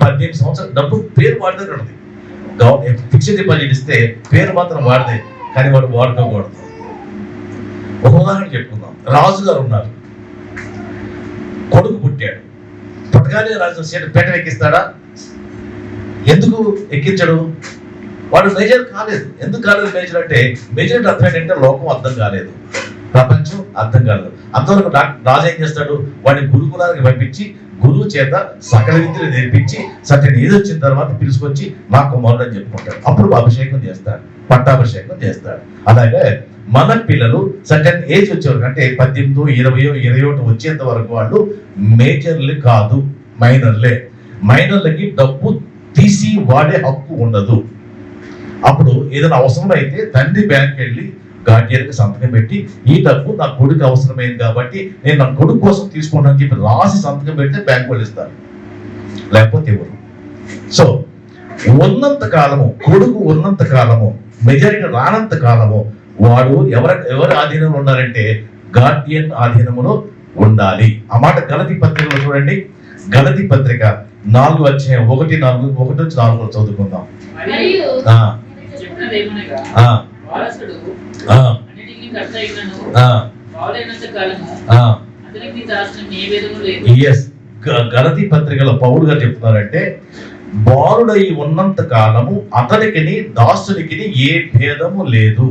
18 సంవత్సరాలు డబ్బు పేరు వాడితే ఉంటుంది. ఫిక్స్డ్ డిపాజిట్ ఇస్తే పేరు మాత్రం వాడితే, కానీ వాడు వాడుకోకూడదు. ఒక ఉదాహరణ చెప్పుకుందాం. రాజుగారు ఉన్నారు, కొడుకు పుట్టాడు. పుట్టగానే రాజు పేట ఎక్కిస్తాడా? ఎందుకు ఎక్కించడు? వాడు మేజర్ కాలేదు. ఎందుకు కాలేదు మేజర్ అంటే, మేజర్ అర్థం ఏంటంటే లోకం అర్థం కాలేదు, ప్రపంచం అర్థం కాలేదు. అంతవరకు రాజు ఏం చేస్తాడు? వాడిని గురుకులానికి పంపించి గురువు చేత సకల విద్యలు నేర్పించి సర్టెన్ ఏజ్ వచ్చిన తర్వాత పిలుచుకొచ్చి మా కుమారుడు అని చెప్పుకుంటాడు. అప్పుడు అభిషేకం చేస్తాడు, పట్టాభిషేకం చేస్తాడు. అలాగే మన పిల్లలు సర్టెన్ ఏజ్ వచ్చేవరకు అంటే 18, 20, 21 వచ్చేంత వరకు వాళ్ళు మేజర్లు కాదు, మైనర్లే. మైనర్లకి డబ్బు తీసి వాడే హక్కు ఉండదు. అప్పుడు ఏదైనా అవసరం అయితే తండ్రి బ్యాంక్ వెళ్ళి గార్డియన్కి సంతకం పెట్టి, ఈ డబ్బు నా కొడుకు అవసరమైంది కాబట్టి నేను నా కొడుకు కోసం తీసుకున్నాను చెప్పి రాసి సంతకం పెడితే బ్యాంక్ వాళ్ళు ఇస్తారు, లేకపోతే ఇవ్వరు. సో ఉన్నంత కాలము, కొడుకు ఉన్నంత కాలము, మెజారిటీ రానంత కాలము వాడు ఎవరి ఆధీనంలో ఉన్నారంటే గార్డియన్ ఆధీనములో ఉండాలి. ఆ మాట గలతీ పత్రికలో చూడండి. గలతీ పత్రిక 4:1-4 చదువుకుందాం. గలతీ పత్రికలో పౌలు గారు చెప్తున్నారంటే, బాలుడై ఉన్నంత కాలము అతనికి దాసునికి ఏ భేదము లేదు.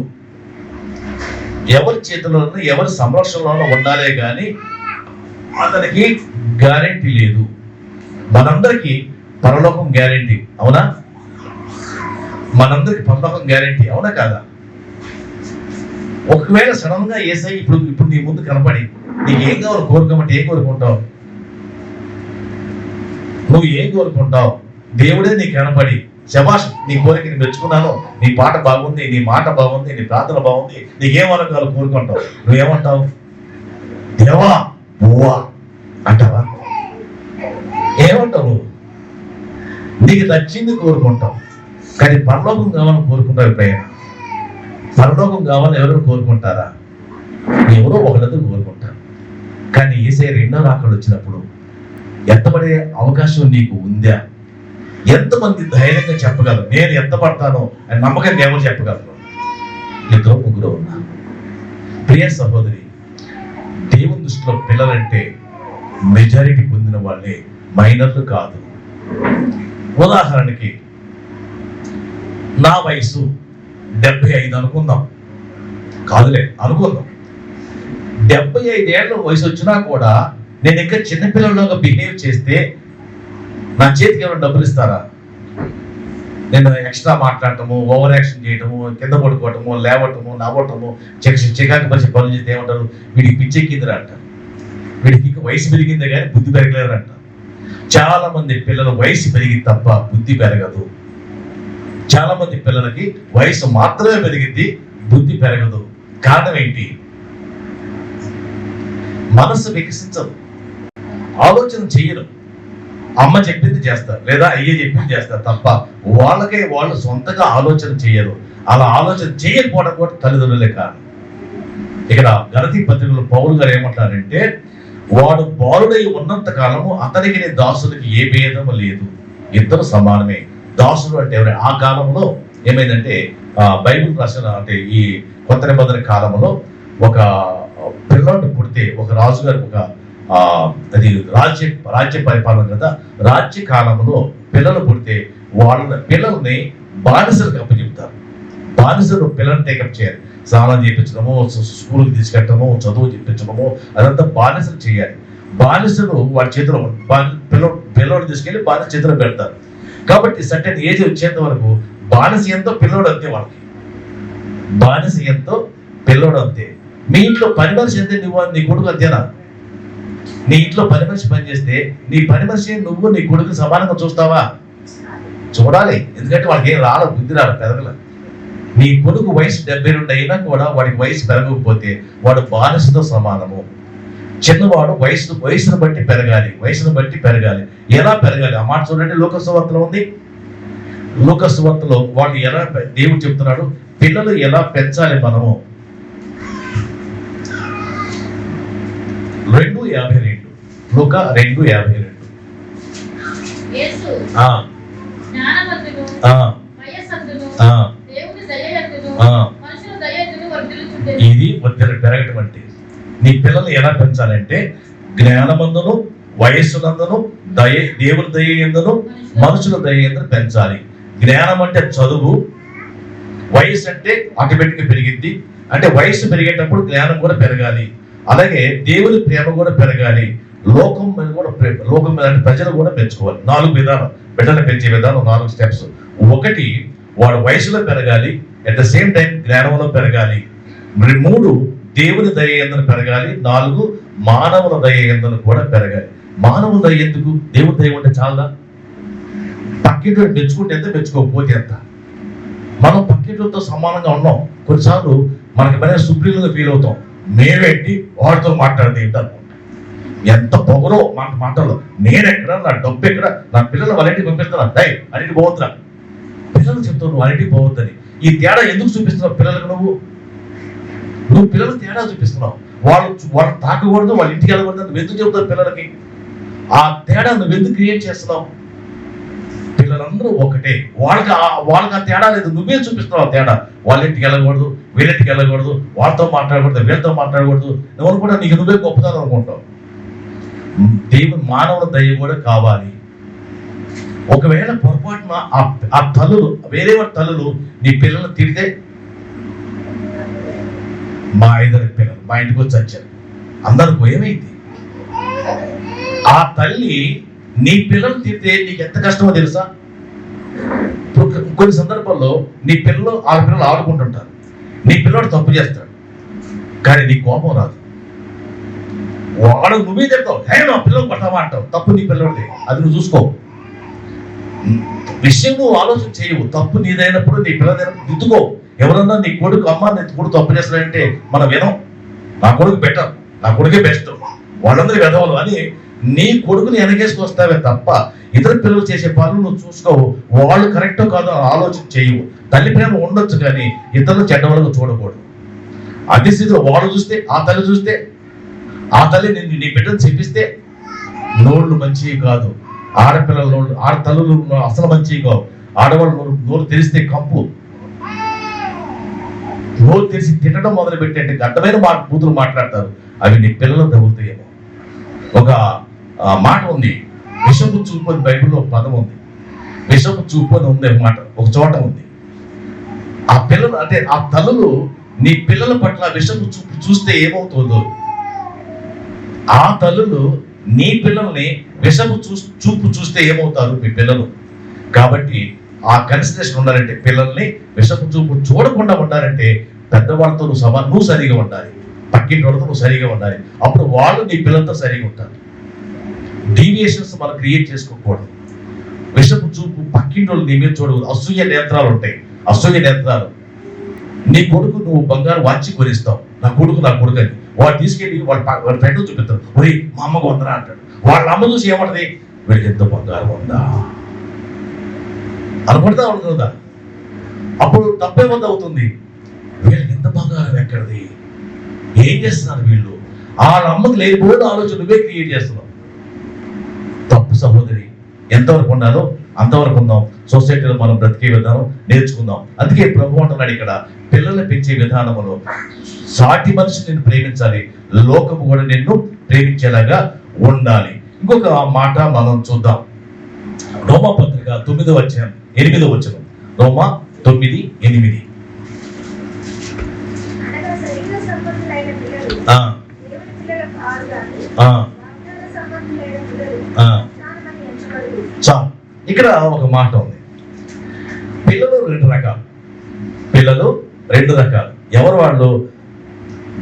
ఎవరి చేతిలోనూ ఎవరి సంరక్షణలోనూ ఉండాలే కానీ అతనికి గ్యారెంటీ లేదు. మనందరికీ పరలోకం గ్యారెంటీ, అవునా? మనందరికి పరలోకం గ్యారెంటీ, అవునా కాదా? ఒకవేళ సడన్ గా యేసయ్య ఇప్పుడు నీ ముందు కనపడి నీకు ఏం కావాలి కోరుకోమంటే ఏం కోరుకుంటావు? నువ్వు ఏం కోరుకుంటావు? దేవుడే నీకు కనపడి శభాష్, నీ కోరికని మెచ్చుకున్నాను, నీ పాట బాగుంది, నీ మాట బాగుంది, నీ ప్రార్థన బాగుంది, నీకేమనుకోవాలి కోరుకుంటావు? నువ్వేమంటావు? దేవా బువ్వా అంటావా? ఏమంటావు? నువ్వు నీకు నచ్చింది కోరుకుంటావు. కానీ పరలోకం కావాలని కోరుకుంటావు ఎప్పుడైనా? పరలోకం కావాలని ఎవరు కోరుకుంటారా? ఎవరో ఒకరిద్దరు కోరుకుంటారు. కానీ యేసయ్య రెండో రాకడ వచ్చినప్పుడు ఎత్తబడే అవకాశం నీకు ఉందా? ఎంతమంది ధైర్యంగా చెప్పగలరు నేను ఎత్తపడతాను అని నమ్మకంగా ఎవరు చెప్పగలరు? ఇద్దరు ముగ్గురు ఉన్నారు. ప్రియ సహోదరి, దేవుని దృష్టిలో పిల్లలంటే మెజారిటీ పొందిన వాళ్ళే, మైనర్లు కాదు. ఉదాహరణకి నా వయసు 75 అనుకుందాం, కాదులే అనుకుందాం. 75 ఏళ్ళ వయసు వచ్చినా కూడా నేను ఇంకా చిన్నపిల్లలాగా బిహేవ్ చేస్తే నా చేతికి ఏమైనా డబ్బులు ఇస్తారా? నేను ఎక్స్ట్రా మాట్లాడటము, ఓవర్ యాక్షన్ చేయటము, కింద పడుకోవటము, లేవటము, నవ్వటము, చికాకు పరిచి పనులు చేస్తే ఏమంటారు? వీడికి పిచ్చెక్కిందిరా అంటారు. వీడికి ఇంకా వయసు పెరిగిందే కానీ బుద్ధి పెరగలేదు అంటారు. చాలా మంది పిల్లలు వయసు పెరిగింది తప్ప బుద్ధి పెరగదు. చాలా మంది పిల్లలకి వయసు మాత్రమే పెరిగింది, బుద్ధి పెరగదు. కారణం ఏంటి? మనసు వికసించదు, ఆలోచన చెయ్యరు. అమ్మ చెప్పింది చేస్తారు, లేదా అయ్య చెప్పింది చేస్తారు తప్ప వాళ్ళకే వాళ్ళు సొంతగా ఆలోచన చేయరు. అలా ఆలోచన చేయకపోవడం కూడా తల్లిదండ్రులే కారణం. ఇక్కడ గలతీ పత్రికలో పౌలు గారు ఏమంటారంటే, వాడు బాలుడై ఉన్నంత కాలము అతనికి దాసుడికి ఏ భేదము లేదు, ఇద్దరు సమానమే. దాసుడు అంటే ఎవరు? ఆ కాలంలో ఏమైందంటే బైబిల్ రాసిన అంటే ఈ కొత్త నిబంధన కాలంలో ఒక పిల్లోడు పుడితే ఒక రాజుగారు ఒక అది రాజ్య పరిపాలన కదా, రాజ్య కాలంలో పిల్లలు పుడితే వాళ్ళ పిల్లల్ని బానిసలకు అప్పచెప్తారు. బానిసలు పిల్లల్ని టేకప్ చేయాలి. స్నానం చేయించడము, స్కూల్కి తీసుకెళ్ళటము, చదువు చెప్పించడము, అదంతా బానిసలు చేయాలి. బానిసలు వాడి చేతిలో పిల్లోడు తీసుకెళ్ళి బానిస చేతిలో పెడతారు. కాబట్టి సర్టెన్ ఏజ్ వచ్చేంత వరకు బానిస ఎంతో పిల్లోడు అంతే. వాళ్ళకి బానిస ఎంతో పిల్లోడు అంతే. మీ ఇంట్లో పని మనిషి అంతే, నువ్వు నీ కొడుకు అంతేనా? నీ ఇంట్లో పని మనిషి పని చేస్తే నీ పని మనిషి నువ్వు నీ కొడుకు సమానంగా చూస్తావా? చూడాలి. ఎందుకంటే వాళ్ళకి ఏం రాదు, బుద్ధి రాదు, పెరగల. నీ కొడుకు వయసు 72 అయినా కూడా వాడికి వయసు పెరగకపోతే వాడు బానిసతో సమానము. చిన్నవాడు వయసును బట్టి పెరగాలి, వయసును బట్టి పెరగాలి. ఎలా పెరగాలి? ఆ మాట చూడండి, లూకాసు సువార్తలో ఉంది. లూకాసు సువార్తలో వాళ్ళు ఎలా దేవుడు చెప్తున్నాడు, పిల్లలు ఎలా పెంచాలి మనము. 2:52 లూకా 2:52. ఇది పెరగటం అంటే నీ పిల్లలు ఎలా పెంచాలంటే జ్ఞానమందును వయస్సునందును దేవుని దయ యందును మనుషుల దయ యందును పెంచాలి. జ్ఞానం అంటే చదువు, వయసు అంటే ఆటోమేటిక్గా పెరిగింది. అంటే వయసు పెరిగేటప్పుడు జ్ఞానం కూడా పెరగాలి. అలాగే దేవుని ప్రేమ కూడా పెరగాలి. లోకం మీద కూడా లోకం మీద అంటే ప్రజలు కూడా పెంచుకోవాలి. 4 విధానం బిడ్డలు పెంచే విధానం, 4 స్టెప్స్. 1 వాడు వయసులో పెరగాలి, అట్ ద సేమ్ టైం జ్ఞానంలో పెరగాలి. 3 దేవుని దయ యందును పెరగాలి. 4 మానవుల దయ యందును కూడా పెరగాలి. మానవుల దయ ఎందుకు? దేవుని దయ ఉంటే చాలదా? పక్కింటి మెచ్చుకుంటే ఎంత, మెచ్చుకోకపోతే ఎంత? మనం పక్కింటితో సమానంగా ఉన్నాం. కొన్నిసార్లు మనకి మన సుప్రీంగా ఫీల్ అవుతాం. మేమేంటి వాడితో మాట్లాడితే ఏంటి అనుకుంటాం. ఎంత పొగరో మనకు మాటలు. నేనెక్కడ, నా డబ్బు ఎక్కడ, నా పిల్లలు వాళ్ళ ఇంటికి పంపిస్తున్నా, డై అన్నింటి పోవద్దురా. పిల్లలు చెప్తావు నువ్వు వాళ్ళ ఇంటికి పోవద్దని. ఈ తేడా ఎందుకు చూపిస్తున్నావు పిల్లలకు? నువ్వు పిల్లలకు తేడా చూపిస్తున్నావు. వాళ్ళు తాకకూడదు, వాళ్ళ ఇంటికి వెళ్ళకూడదు, నువ్వు ఎందుకు చెబుతావు పిల్లలకి? ఆ తేడా నువ్వు ఎందుకు క్రియేట్ చేస్తున్నావు? పిల్లలందరూ ఒకటే, వాళ్ళకి ఆ తేడా లేదు, నువ్వే చూపిస్తున్నావు తేడా. వాళ్ళ ఇంటికి వెళ్ళకూడదు, వీళ్ళింటికి వెళ్ళకూడదు, వాళ్ళతో మాట్లాడకూడదు, వీళ్ళతో మాట్లాడకూడదు, నువ్వు కూడా నీకు నువ్వే గొప్పదాన్ని అనుకుంటావు. దేవుని మానవుల దయ కూడా కావాలి. ఒకవేళ పొరపాటున ఆ తల్లులు, వేరే తల్లులు నీ పిల్లలను తిడితే మా 5 పిల్లలు మా ఇంటికి వచ్చి వచ్చారు, అందరికి ఏమైంది? ఆ తల్లి నీ పిల్లలు తిరిగితే నీకు ఎంత కష్టమో తెలుసా? కొన్ని సందర్భాల్లో నీ పిల్లలు ఆడుకుంటుంటారు, నీ పిల్లడు తప్పు చేస్తాడు, కానీ నీ కోపం రాదు. వాడు నువ్వే చెప్తావు, హే నా పిల్లలు కొట్టవా అంటావు, తప్పు నీ పిల్లడితే, అది నువ్వు చూసుకో. విషయం నువ్వు ఆలోచన చేయవు, తప్పు నీదైనప్పుడు నీ పిల్లలైనప్పుడు దిద్దుకో. ఎవరన్నా నీ కొడుకు అమ్మ నీ కొడుకు తప్పు చేస్తాడంటే మనం వినం, నా కొడుకు బెటర్, నా కొడుకే బెస్ట్, వాళ్ళందరూ వెదవలు అని నీ కొడుకుని వెనకేసుకొస్తావే తప్ప ఇతర పిల్లలు చేసే పనులు నువ్వు చూసుకోవు. వాళ్ళు కరెక్టో కాదో ఆలోచన చేయవు. తల్లి ప్రేమ ఉండొచ్చు కానీ ఇతరులు చెడ్డవాళ్ళకు చూడకూడదు. అదే స్థితిలో వాడు చూస్తే, ఆ తల్లి చూస్తే, ఆ తల్లి నిన్ను నీ బిడ్డను చెప్పిస్తే నోళ్ళు మంచివి కాదు, ఆడపిల్లల నోళ్ళు, తల్లులు అసలు మంచివి కావు. ఆడవాళ్ళు నోరు తెరిస్తే కంపు, నోరు తెరిచి తినడం మొదలు పెట్టే గడ్డమైన కూతురు మాట్లాడతారు, అవి నీ పిల్లలు తగులుతాయేమో. ఒక మాట ఉంది, విషపు చూపు అని బైబిల్లో ఒక పదం ఉంది, విషపు చూపు అని ఉంది మాట ఒక చోట ఉంది. ఆ పిల్లలు అంటే ఆ తల్లులు నీ పిల్లల పట్ల విషపు చూపు చూస్తే ఏమవుతుందో, ఆ తల్లులు నీ పిల్లల్ని విషపు చూపు చూస్తే ఏమవుతారు మీ పిల్లలు. కాబట్టి ఆ కన్సిడరేషన్ ఉండాలంటే, పిల్లల్ని విషపు చూపు చూడకుండా ఉండాలంటే పెద్దవాళ్ళతో నువ్వు సరిగా ఉండాలి, పక్కింటి వాళ్ళతో నువ్వు సరిగా ఉండాలి. అప్పుడు వాళ్ళు నీ పిల్లలతో సరిగా ఉంటారు. డీవియేషన్స్ మనం క్రియేట్ చేసుకోకూడదు. విషపు చూపు పక్కింటి వాళ్ళు నీ మీద చూడకూడదు. అసూయ నేత్రాలు ఉంటాయి, అసూయ నేత్రాలు. నీ కొడుకు నువ్వు బంగారు వాచి కొనిస్తావు, నా కొడుకు అని వాడు తీసుకెళ్ళి వాళ్ళ ఫ్రెండ్ చూపిస్తాడు, ఒరే మా అమ్మకు వందరా అంటాడు. వాళ్ళ అమ్మ చూసి ఏమంటది, వీడికి ఎంత బంగారం ఉందా అనుకుంటా ఉంటుందా? అప్పుడు తప్పేమంది అవుతుంది, వీళ్ళకి ఎంత బంగారం ఎక్కడిది, ఏం చేస్తున్నారు వీళ్ళు, వాళ్ళ అమ్మకి లేకపోతే ఆలోచన నువ్వే క్రియేట్ చేస్తున్నావు. తప్పు సహోదరి. ఎంతవరకు ఉండాలో అంతవరకు ఉందాం. సొసైటీలో మనం బ్రతికే విధానం నేర్చుకుందాం. అందుకే ప్రభు అంటున్నాడు ఇక్కడ, పిల్లల్ని పెంచే విధానంలో సాటి మనిషి నిన్ను ప్రేమించాలి, లోకము కూడా నిన్ను ప్రేమించేలాగా ఉండాలి. ఇంకొక మాట మనం చూద్దాం. రోమా పత్రిక 9వ అధ్యాయం 8వ వచనం. రోమా 9:8. ఇక్కడ ఒక మాట ఉంది, పిల్లలు 2 రకాలు. పిల్లలు 2 రకాలు. ఎవరు వాళ్ళు?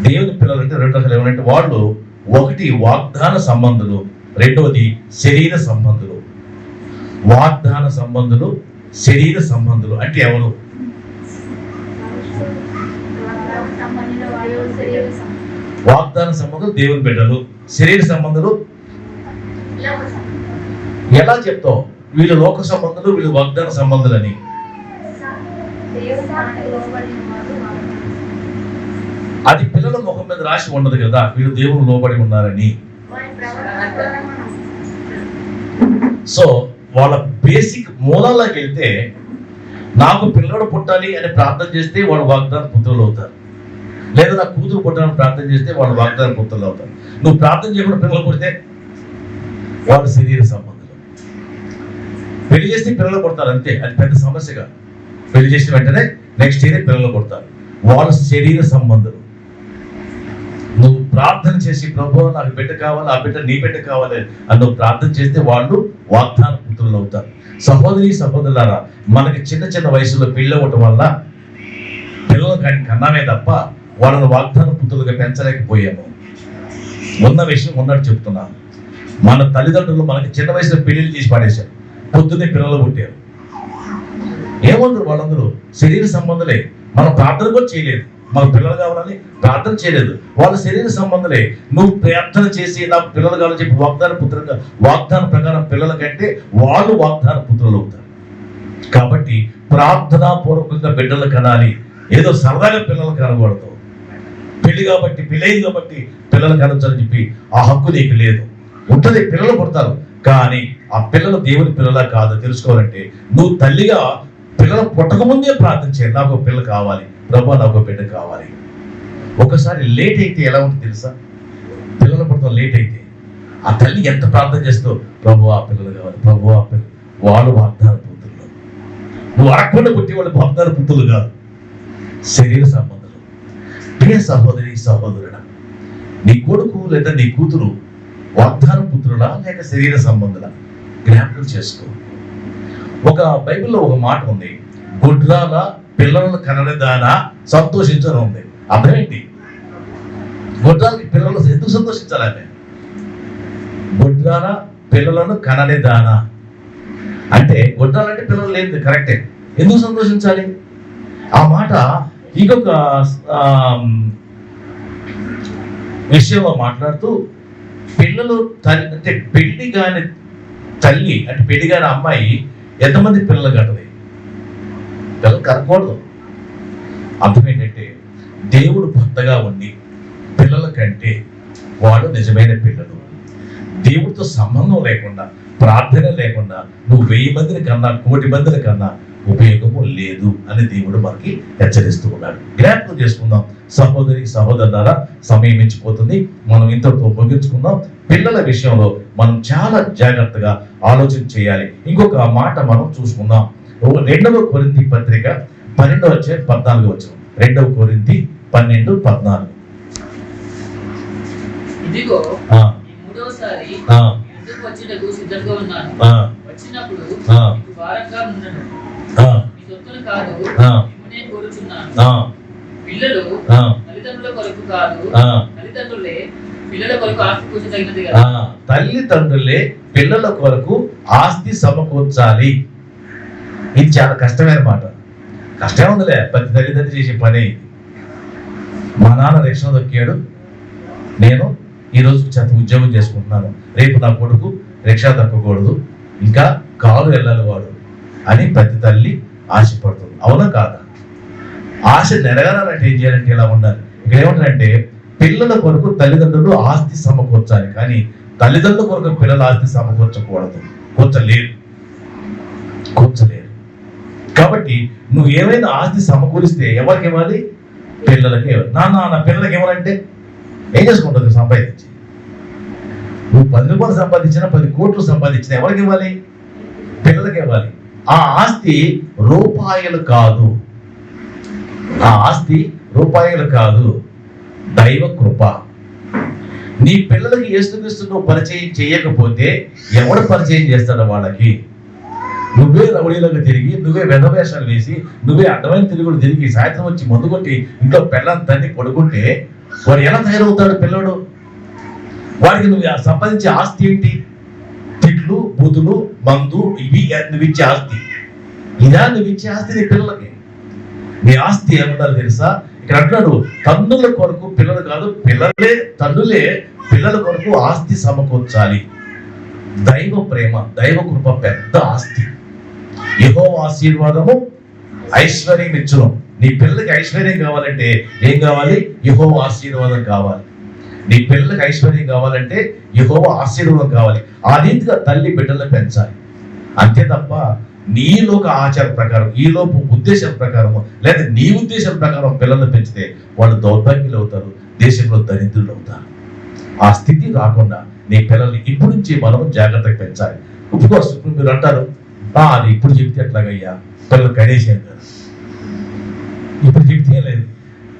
దేవుని పిల్లలు అంటే 2 రకాలు. ఏమంటే వాళ్ళు, ఒకటి వాగ్దాన సంబంధులు, రెండవది శరీర సంబంధులు. వాగ్దాన సంబంధులు, శరీర సంబంధులు అంటే ఎవరు? వాగ్దాన సంబంధులు దేవుని బిడ్డలు, శరీర సంబంధులు ఎలా చెప్తావు? వీళ్ళు లోక సంబంధులు, వీళ్ళు వాగ్దాన సంబంధులని. అది పిల్లల ముఖం మీద రాసి ఉండదు కదా, వీళ్ళు దేవుని లోబడి ఉన్నారని. సో వాళ్ళ బేసిక్ మూలాల్లోకి వెళ్తే, నాకు పిల్లడు పుట్టాలి అని ప్రార్థన చేస్తే వాళ్ళు వాగ్దాన పుత్రులు అవుతారు, లేదా నా కూతురు పుట్టాలని ప్రార్థన చేస్తే వాళ్ళు వాగ్దాన పుత్రులు అవుతారు. నువ్వు ప్రార్థన చేయకుండా పిల్లలు పుడితే వాళ్ళు శరీర సంబంధులు. పెళ్లి చేస్తే పిల్లలు పుడతారు అంతే, అది పెద్ద సమస్యగా. పెళ్లి చేసిన వెంటనే నెక్స్ట్ ఇయర్ పిల్లలు పుడతారు, వాళ్ళు శరీర సంబంధులు. నువ్వు ప్రార్థన చేసి, ప్రభు నాకు బిడ్డ కావాలి, ఆ బిడ్డ నీ బిడ్డ కావాలి అని నువ్వు ప్రార్థన చేస్తే వాళ్ళు వాగ్దాన పుత్రులు అవుతారు. సహోదరి సహోదరులారా, మనకి చిన్న చిన్న వయసులో పెళ్ళి అవ్వటం వల్ల పిల్లలు కానీ కన్నామే తప్ప వాళ్ళని వాగ్దాన పుత్రులుగా పెంచలేకపోయాము. ఉన్న విషయం ఉన్నట్టు చెప్తున్నాను. మన తల్లిదండ్రులు మనకి చిన్న వయసులో పెళ్లిళ్ళు చేసి పడేశారు, పొద్దున్నే పిల్లలు పుట్టారు. ఏమంటారు వాళ్ళందరూ? శరీర సంబంధులే. మనం ప్రార్థన కూడా చేయలేదు, మన పిల్లలు కావాలని ప్రార్థన చేయలేదు, వాళ్ళ శరీర సంబంధులే. నువ్వు ప్రార్థన చేసి నాకు పిల్లలు కావాలని చెప్పి వాగ్దాన ప్రకారం పిల్లల కంటే వాళ్ళు వాగ్దాన పుత్రులు అవుతారు. కాబట్టి ప్రార్థనా పూర్వకంగా బిడ్డలు కనాలి, ఏదో సరదాగా పిల్లలు కనకూడదు. పెళ్లి కాబట్టి, పెళ్ళైంది కాబట్టి పిల్లలు కనొచ్చని చెప్పి ఆ హక్కు నీకు లేదు. ఉంటుంది, పిల్లలు పుడతారు, కానీ ఆ పిల్లలు దేవుని పిల్లలా కాదు తెలుసుకోవాలంటే నువ్వు తల్లిగా పిల్లలు పుట్టకముందే ప్రార్థన చేయాలి, నాకు ఒక పిల్ల కావాలి ప్రభు, నాకు ఒక బిడ్డ కావాలి. ఒకసారి లేట్ అయితే ఎలా ఉంటుంది తెలుసా? పిల్లలు పుడతాం లేట్ అయితే ఆ తల్లి ఎంత ప్రార్థన చేస్తుందో, ప్రభు ఆ పిల్లలు కావాలి, ప్రభు ఆ పిల్లలు. వాళ్ళు వాగ్దాన పుత్రులు. నువ్వు అడగకుండా పుట్టి వాళ్ళు వాగ్దాన పుత్రులు కాదు, శరీర సంబంధాలు. ప్రియ సహోదరి సహోదరుడా, నీ కొడుకు లేదా నీ కూతురు వాగ్దాన పుత్రులా లేక శరీర సంబంధుల జ్ఞాపకం చేసుకో. ఒక బైబిల్లో ఒక మాట ఉంది, గుడ్రాల పిల్లలను కననిదానా సంతోషించని ఉంది. అర్థం ఏంటి? గుడ్రాలకి పిల్లలు ఎందుకు సంతోషించాలి? ఆమె గుడ్రాల పిల్లలను కననిదానా అంటే గుడ్రాలంటే పిల్లలు లేదు, కరెక్టే. ఎందుకు సంతోషించాలి? ఆ మాట ఇంకొక విషయంలో మాట్లాడుతూ, పిల్లలు అంటే పెళ్లి కాని తల్లి అంటే పెళ్లి కాని అమ్మాయి ఎంతమంది పిల్లలు కట్టది? పిల్లలు కనకూడదు. అర్థం ఏంటంటే దేవుడు భర్తగా ఉండి పిల్లల కంటే వాడు నిజమైన పిల్లలు. దేవుడితో సంబంధం లేకుండా, ప్రార్థన లేకుండా నువ్వు 1000 మందిని కన్నా 1,000,000 మందిని కన్నా ఉపయోగము లేదు అని దేవుడు మనకి హెచ్చరిస్తూ ఉన్నాడు. జ్ఞాపకం చేసుకుందాం సహోదరి సహోదరులారా, సమయం మించిపోతుంది. మనం ఇంతటితో ముగించుకుందాం. పిల్లల విషయంలో మనం చాలా జాగ్రత్తగా ఆలోచన చేయాలి. ఇంకొక మాట మనం చూసుకుందాం. 2వ కొరింథీ పత్రిక 12వ అధ్యాయం 14వ వచనం. 2వ కొరింథీ 12:14. ఇదిగో ఆ మూడోసారి ఆ ఎందుకు వచ్చేటకు సిద్ధంగా ఉన్నాను. ఆ వచ్చినప్పుడు ఆ నీకు భారంగా ఉండను. ఆ నీ సొత్తులు కాదు, ఆ నేను కోరుచున్నాను. ఆ పిల్లలు ఆ తల్లిదండ్రుల కొరకు కాదు, ఆ తల్లిదండ్రులే పిల్లల కొరకు ఆస్తి కూర్చదగినది కదా. తల్లిదండ్రులే పిల్లల కొరకు ఆస్తి సమకూర్చాలి. ఇది చాలా కష్టమైన మాట. కష్టమే ఉందిలే, ప్రతి తల్లిదండ్రులు చేసే పని. మా నాన్న రిక్షా దొక్కాడు, నేను ఈరోజు చేత ఉద్యోగం చేసుకుంటున్నాను, రేపు నా కొడుకు రిక్షా దొక్కకూడదు, ఇంకా కాలు వెళ్ళాలి వాడు అని ప్రతి తల్లి ఆశపడుతుంది. అవునా కాదా? ఆశ నెరవేరాలంటే ఏం చేయాలంటే ఇలా ఉండాలి. ఇక్కడ ఏమంటారంటే పిల్లల కొరకు తల్లిదండ్రులు ఆస్తి సమకూర్చాలి, కానీ తల్లిదండ్రుల కొరకు పిల్లల ఆస్తి సమకూర్చకూడదు. కూర్చలేరు. కాబట్టి నువ్వు ఏమైనా ఆస్తి సమకూరిస్తే ఎవరికి ఇవ్వాలి? పిల్లలకి ఇవ్వాలి. నా పిల్లలకి ఇవ్వాలంటే ఏం చేసుకుంటుంది? సంపాదించి నువ్వు 10 రూపాయలు సంపాదించినా 10 కోట్లు సంపాదించినా ఎవరికి ఇవ్వాలి? పిల్లలకి ఇవ్వాలి. ఆ ఆస్తి రూపాయలు కాదు, ఆ ఆస్తి రూపాయలు కాదు, దైవ కృప. నీ పిల్లలకి యేసుక్రీస్తు నువ్వు పరిచయం చేయకపోతే ఎవడు పరిచయం చేస్తాడు వాళ్ళకి? నువ్వే రౌడీలకు తిరిగి, నువ్వే వెధవేషాలు వేసి, నువ్వే అడ్డమైన తిరుగుడు తిరిగి, సాయంత్రం వచ్చి మందు కొట్టి ఇంట్లో పిల్లల్ని తన్ని పడుకుంటే వాడు ఎలా తయారవుతాడు పిల్లడు? వాడికి నువ్వు సంపాదించే ఆస్తి ఏంటి? తిట్లు, బూతులు, మందు, ఇవి నువ్వు ఇచ్చే ఆస్తి. ఇదా నువ్వు ఇచ్చే ఆస్తి నీ పిల్లలకి? నీ ఆస్తి ఏమన్నారు తెలుసా? ఇక్కడ అంటున్నాడు, తండ్రుల కొరకు పిల్లలు కాదు, తండ్రులే పిల్లల కొరకు ఆస్తి సమకూర్చాలి. దైవ ప్రేమ, దైవ కృప పెద్ద ఆస్తి. యెహోవా ఆశీర్వాదము ఐశ్వర్యం ఇచ్చును. నీ పిల్లలకి ఐశ్వర్యం కావాలంటే ఏం కావాలి? యెహోవా ఆశీర్వాదం కావాలి. నీ పిల్లలకి ఐశ్వర్యం కావాలంటే యెహోవా ఆశీర్వాదం కావాలి. ఆ రీతిగా తల్లి బిడ్డలను పెంచాలి. అంతే తప్ప నీలోక ఆచార ప్రకారం, ఈలోపు ఉద్దేశం ప్రకారం, లేదా నీ ఉద్దేశం ప్రకారం పిల్లలను పెంచితే వాళ్ళు దౌర్భాగ్యులు అవుతారు, దేశంలో దరిద్రులు అవుతారు. ఆ స్థితి రాకుండా నీ పిల్లల్ని ఇప్పటి నుంచి మనం జాగ్రత్తగా పెంచాలి. కోర్స్ ఇప్పుడు మీరు అంటారు, అది ఇప్పుడు చెప్తే ఎట్లాగయ్యా, పిల్లలు కడేసాను కదా, ఇప్పుడు చెప్తే లేదు,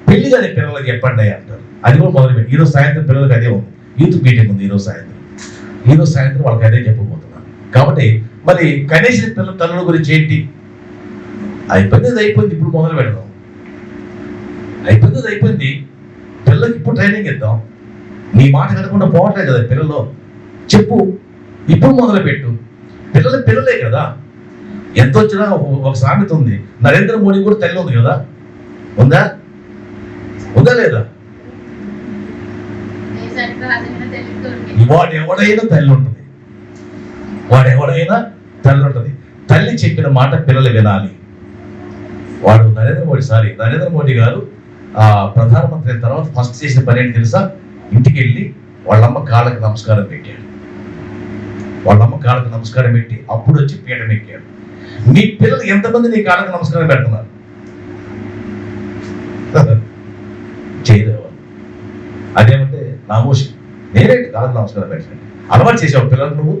పెళ్లి కానీ పిల్లలకి చెప్పండి అయ్యా అంటారు. అది కూడా మొదలుపెట్టి ఈరోజు సాయంత్రం పిల్లలకి అదే ఉంది, యూత్ మీటింగ్ ఉంది ఈరోజు సాయంత్రం వాళ్ళకి అదే చెప్పబోతున్నాను. కాబట్టి మరి కనీసం పిల్లల తల్లుల గురించి ఏంటి? అయిపోయింది, ఇప్పుడు మొదలు పెడదాం. అయిపోయింది, పిల్లలకి ఇప్పుడు ట్రైనింగ్ ఇద్దాం. నీ మాట కనకుండా పోవట్లేదు కదా పిల్లలు, చెప్పు, ఇప్పుడు మొదలు పెట్టు. పిల్లలే కదా. ఎంత వచ్చినా ఒక సామెత ఉంది, నరేంద్ర మోడీ కూడా తల్లి ఉంది కదా, ఉందా లేదా? వాడెవడైనా తల్లి ఉంటుంది. తల్లి చెప్పిన మాట పిల్లలు వినాలి. నరేంద్ర మోడీ గారు ప్రధానమంత్రి అయిన తర్వాత ఫస్ట్ చేసిన పని ఏంటి తెలుసా? ఇంటికి వెళ్ళి వాళ్ళమ్మ కాళ్ళకి నమస్కారం పెట్టి అప్పుడు వచ్చి పీఠం ఎక్కాడు. నీ పిల్లలు ఎంతమంది నీ కాళ్ళకి నమస్కారం పెడుతున్నారు? చేయలేవు. అదేమంటే నామోషి, నేనేంటి కాళ్ళకి నమస్కారం పెట్టండి అలవాటు చేసావు పిల్లలు నువ్వు?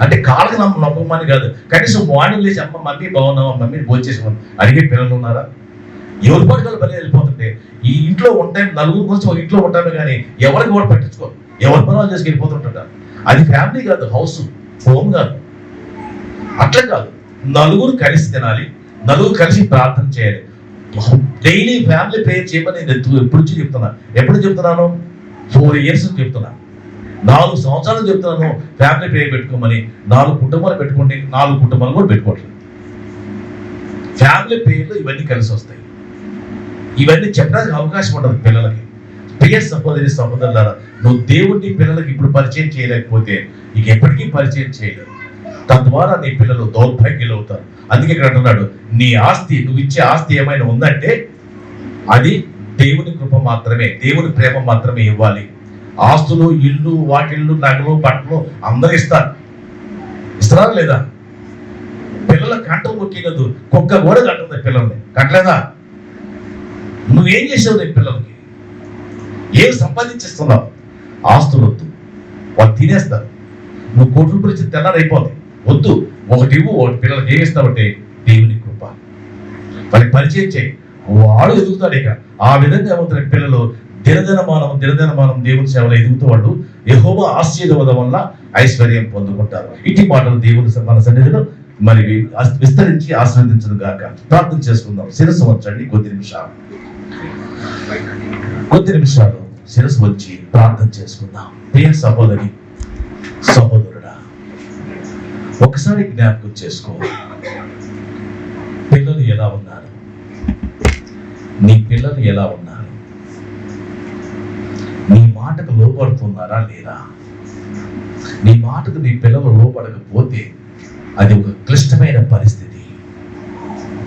అంటే కాళ్ళకి నమ్మకమని కాదు, కనీసం మార్నింగ్ లేచి అమ్మ మమ్మీ బాగున్నావా, మమ్మీ భోజనం చేసామని అడిగే పిల్లలు ఉన్నారా? ఎవరి పట్టుకలు పని వెళ్ళిపోతుంటే ఈ ఇంట్లో ఉంటాయి, నలుగురు గురించి ఒక ఇంట్లో ఉంటామే కానీ ఎవరికి కూడా పట్టించుకో, ఎవరి పనులు చేసి వెళ్ళిపోతుంటారు. అది ఫ్యామిలీ కాదు, హౌస్, హోమ్ కాదు. అట్లా కాదు, నలుగురు కలిసి తినాలి, నలుగురు కలిసి ప్రార్థన చేయాలి. డైలీ ఫ్యామిలీ ప్రేయర్ చేయమని నేను ఎప్పుడు చెప్తున్నాను 4 years చెప్తున్నా, 4 సంవత్సరాలు చెప్తున్నాను ఫ్యామిలీ ప్రేయర్ పెట్టుకోమని. 4 కుటుంబాలు పెట్టుకోండి, 4 కుటుంబాలు కూడా పెట్టుకోవట్లేదు. ఫ్యామిలీ ప్రేయర్లో ఇవన్నీ కలిసి వస్తాయి. ఇవన్నీ చెప్పడానికి అవకాశం ఉండదు పిల్లలకి. ప్రియ సహోదరి సహోదరులారా, నువ్వు దేవుడిని పిల్లలకి ఇప్పుడు పరిచయం చేయలేకపోతే ఇక ఎప్పటికీ పరిచయం చేయలేవు. తద్వారా నీ పిల్లలు దౌర్భాగ్యులు అవుతారు. అందుకే ఇక్కడ అంటున్నాడు, నీ ఆస్తి, నువ్వు ఇచ్చే ఆస్తి ఏమైనా ఉందంటే అది దేవుని కృప మాత్రమే, దేవుని ప్రేమ మాత్రమే ఇవ్వాలి. ఆస్తులు, ఇల్లు, వాకిళ్ళు, నగలు, బట్టలు అందరూ ఇస్తారా లేదా? పిల్లల కంటం మొక్కినదు, కుక్క కూడా కంటుంది పిల్లల్ని, కట్టలేదా? నువ్వేం చేసావు నీ పిల్లలకి? ఏం సంపాదించేస్తున్నావు? ఆస్తులు వద్దు, వాళ్ళు తినేస్తారు. నువ్వు కోట్ల గురించి తెల్లారైపోతుంది, వద్దు. ఒకటి పిల్లలకి ఏమి ఇస్తావంటే దేవుని కృప. వాళ్ళకి పరిచయం చేయి, వాడు ఎదుగుతాడు. ఇక ఆ విధంగా ఏమవుతారు పిల్లలు దినదినమానం దేవుని సేవలో ఎదుగుతూ వాళ్ళు యెహోవా ఆశీర్వాదం వల్ల ఐశ్వర్యం పొందుకుంటారు. ఇట్టి మాటలు దేవుని మన సన్నిధిలో మరి విస్తరించి ఆశీర్వదించను గాక. ప్రార్థన చేసుకుందాం. శిరస్సు వంచండి కొద్ది నిమిషాలు శిరస్సు వచ్చి ప్రార్థన చేసుకుందాం. ప్రియ సహోదరి సహోదరుడా, ఒకసారి జ్ఞాపకం చేసుకో, పిల్లలు ఎలా ఉన్నారు? నీ పిల్లలు ఎలా ఉన్నారు? నీ మాటకు లోపడుతున్నారా లేదా? నీ మాటకు నీ పిల్లలు లోపడకపోతే అది ఒక క్లిష్టమైన పరిస్థితి,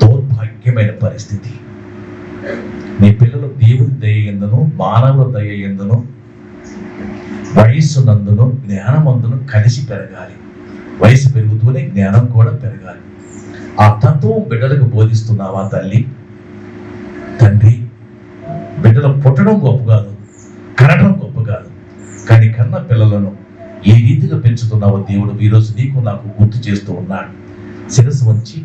దౌర్భాగ్యమైన పరిస్థితి. నీ పిల్లలు దేవుని దయ యందును, మానవుల దయ యందును, వయస్సునందును, జ్ఞానమందును కలిసి పెరగాలి. వయసు పెరుగుతూనే జ్ఞానం కూడా పెరగాలి. ఆ తత్వం బిడ్డలకు బోధిస్తున్నావా తల్లి, తండ్రి? బిడ్డలు పుట్టడం గొప్ప కాదు, కనడం గొప్ప కాదు, కానీ కన్న పిల్లలను ఏ రీతిగా పెంచుతున్నావో దేవుడు ఈరోజు నీకు నాకు గుర్తు చేస్తూ ఉన్నాడు. శిరస్సు వంచి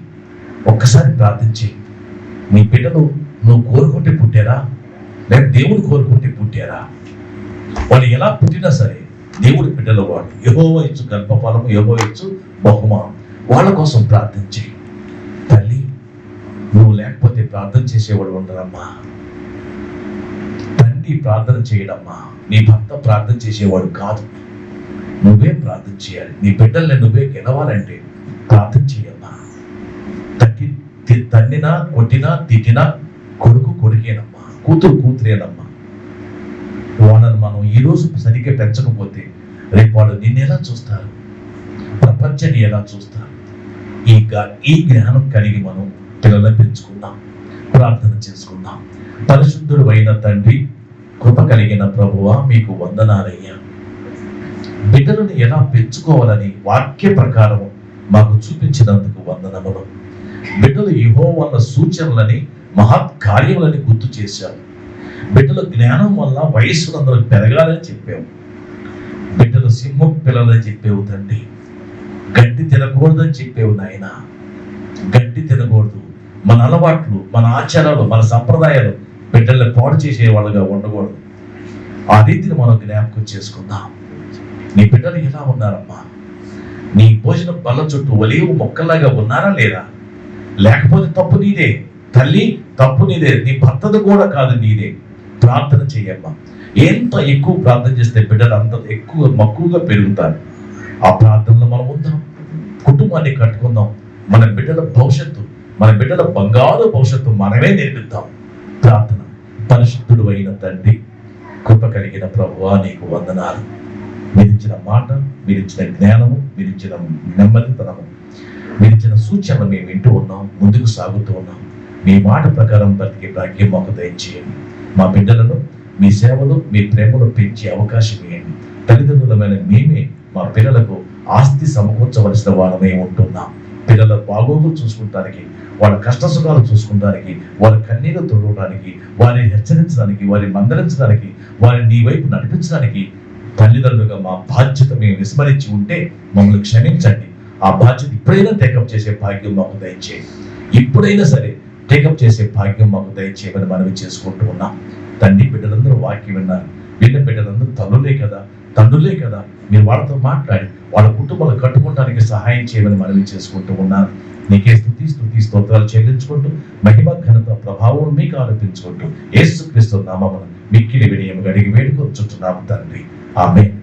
ఒక్కసారి ప్రార్థించి, నీ బిడ్డలు నువ్వు కోరుకుంటే పుట్టారా, లేక దేవుడు కోరుకుంటే పుట్టారా? వాళ్ళు ఎలా పుట్టినా సరే దేవుడి బిడ్డల వాళ్ళు. యెహోవా ఇచ్చు గర్భఫలము, యెహోవా ఇచ్చు బహుమానం. వాళ్ళ కోసం ప్రార్థించి, తల్లి నువ్వు లేకపోతే ప్రార్థన చేసేవాడు ఉండరమ్మా. తండ్రి ప్రార్థన చేయడమ్మా, నీ భర్త ప్రార్థన చేసేవాడు కాదు. నువ్వే ప్రార్థన చేయాలి. నీ బిడ్డల్ని నువ్వే గెలవాలంటే ప్రార్థన చేయమ్మా. తన్నినా, కొట్టినా, తిట్టినా కొడుకు కొడుకేనమ్మా, కూతురు కూతురేనమ్మా. వాళ్ళని మనం ఈరోజు సరిగ్గా పెంచకపోతే రేపు వాళ్ళు నిన్ను ఎలా చూస్తారు, ప్రపంచాన్ని ఎలా చూస్తారు? ఈ జ్ఞానం కలిగి మనం పిల్లలను పెంచుకుందాం, ప్రార్థన చేసుకుందాం. పరిశుద్ధుడు అయిన తండ్రి, కృప కలిగిన ప్రభువా, మీకు వందనాలయ్యా. బిడ్డలను ఎలా పెంచుకోవాలని వాక్య ప్రకారం మాకు చూపించినందుకు వందనములు. బిడ్డలు యెహోవా వల్ల సూచనలని, మహత్ కార్యములని గుర్తు చేశావు. బిడ్డల జ్ఞానం వల్ల వయస్సులందరూ పెరగాలని చెప్పావు. బిడ్డలు సింహం పిల్లలని చెప్పావు తండ్రి. గడ్డి తినకూడదని చెప్పావు నాయన. గడ్డి తినకూడదు. మన అలవాట్లు, మన ఆచారాలు, మన సంప్రదాయాలు బిడ్డల్ని పాడు చేసే వాళ్ళుగా ఉండకూడదు. ఆ రీతిని మనం జ్ఞాపకం చేసుకుందాం. నీ బిడ్డలు ఎలా ఉన్నారమ్మా? నీ భోజనం బల్ల చుట్టూ ఒలీవ మొక్కలాగా ఉన్నారా లేదా? లేకపోతే తప్పు నీదే తల్లి, తప్పు నీదే. నీ భర్తది కూడా కాదు, నీదే. ప్రార్థన చెయ్యమ్మా. ఎంత ఎక్కువ ప్రార్థన చేస్తే బిడ్డలు అంత మక్కువగా పెరుగుతారు. ఆ ప్రార్థనలో మనం ఉందాం, కుటుంబాన్ని కట్టుకుందాం. మన బిడ్డల భవిష్యత్తు, మన బిడ్డల బంగారు భవిష్యత్తు మనమే నిర్మిద్దాం. ప్రార్థన. పరిశుద్ధుడు అయిన తండ్రి, కృప కలిగిన ప్రభువా, నీకు వందనాలు. మీరిచ్చిన మాట, మీరిచ్చిన జ్ఞానము, మీరిచ్చిన నెమ్మదితనము, మీరిచ్చిన సూచనలు మేము వింటూ ఉన్నాం, ముందుకు సాగుతూ ఉన్నాం. మీ మాట ప్రకారం బ్రతికే భాగ్యం మాకు దయచేయండి. మా బిడ్డలను మీ సేవలు, మీ ప్రేమలు పెంచే అవకాశం ఇవ్వండి. తల్లిదండ్రులమైన మేమే మా పిల్లలకు ఆస్తి సమకూర్చవలసిన వారమే ఉంటున్నాం. పిల్లల బాగోగులు చూసుకుంటానికి, వాళ్ళ కష్ట సుఖాలు చూసుకుంటానికి, వారి కన్నీరు తొడవడానికి, వారిని హెచ్చరించడానికి, వారిని మందలించడానికి, వారిని నీ వైపు నడిపించడానికి తల్లిదండ్రులుగా మా బాధ్యత మేము విస్మరించి ఉంటే మమ్మల్ని క్షమించండి. ఆ బాధ్యత ఇప్పుడైనా టేకప్ చేసే భాగ్యం మాకు దయచేయండి. ఇప్పుడైనా సరే టేకప్ చేసే భాగ్యం మాకు దయచేయమని మనవి చేసుకుంటూ ఉన్నాం. తండ్రి, బిడ్డలందరూ వాక్యం విన్నారు. విన్న బిడ్డలందరూ తల్లులే కదా, తండ్రులే కదా, మీరు వాళ్ళతో మాట్లాడి వాళ్ళ కుటుంబాలు కట్టుకోవడానికి సహాయం చేయమని మనవి చేసుకుంటూ ఉన్నాను. నీకే స్తుతి స్తోత్రాలు చెల్లించుకుంటూ మహిమ ఘనత ప్రభావం మీకు ఆరోపించుకుంటూ యేసుక్రీస్తు నామమున మిక్కిలి వినయముగా అడిగి వేడుకొచ్చుచున్నాము తండ్రి. ఆమేన్.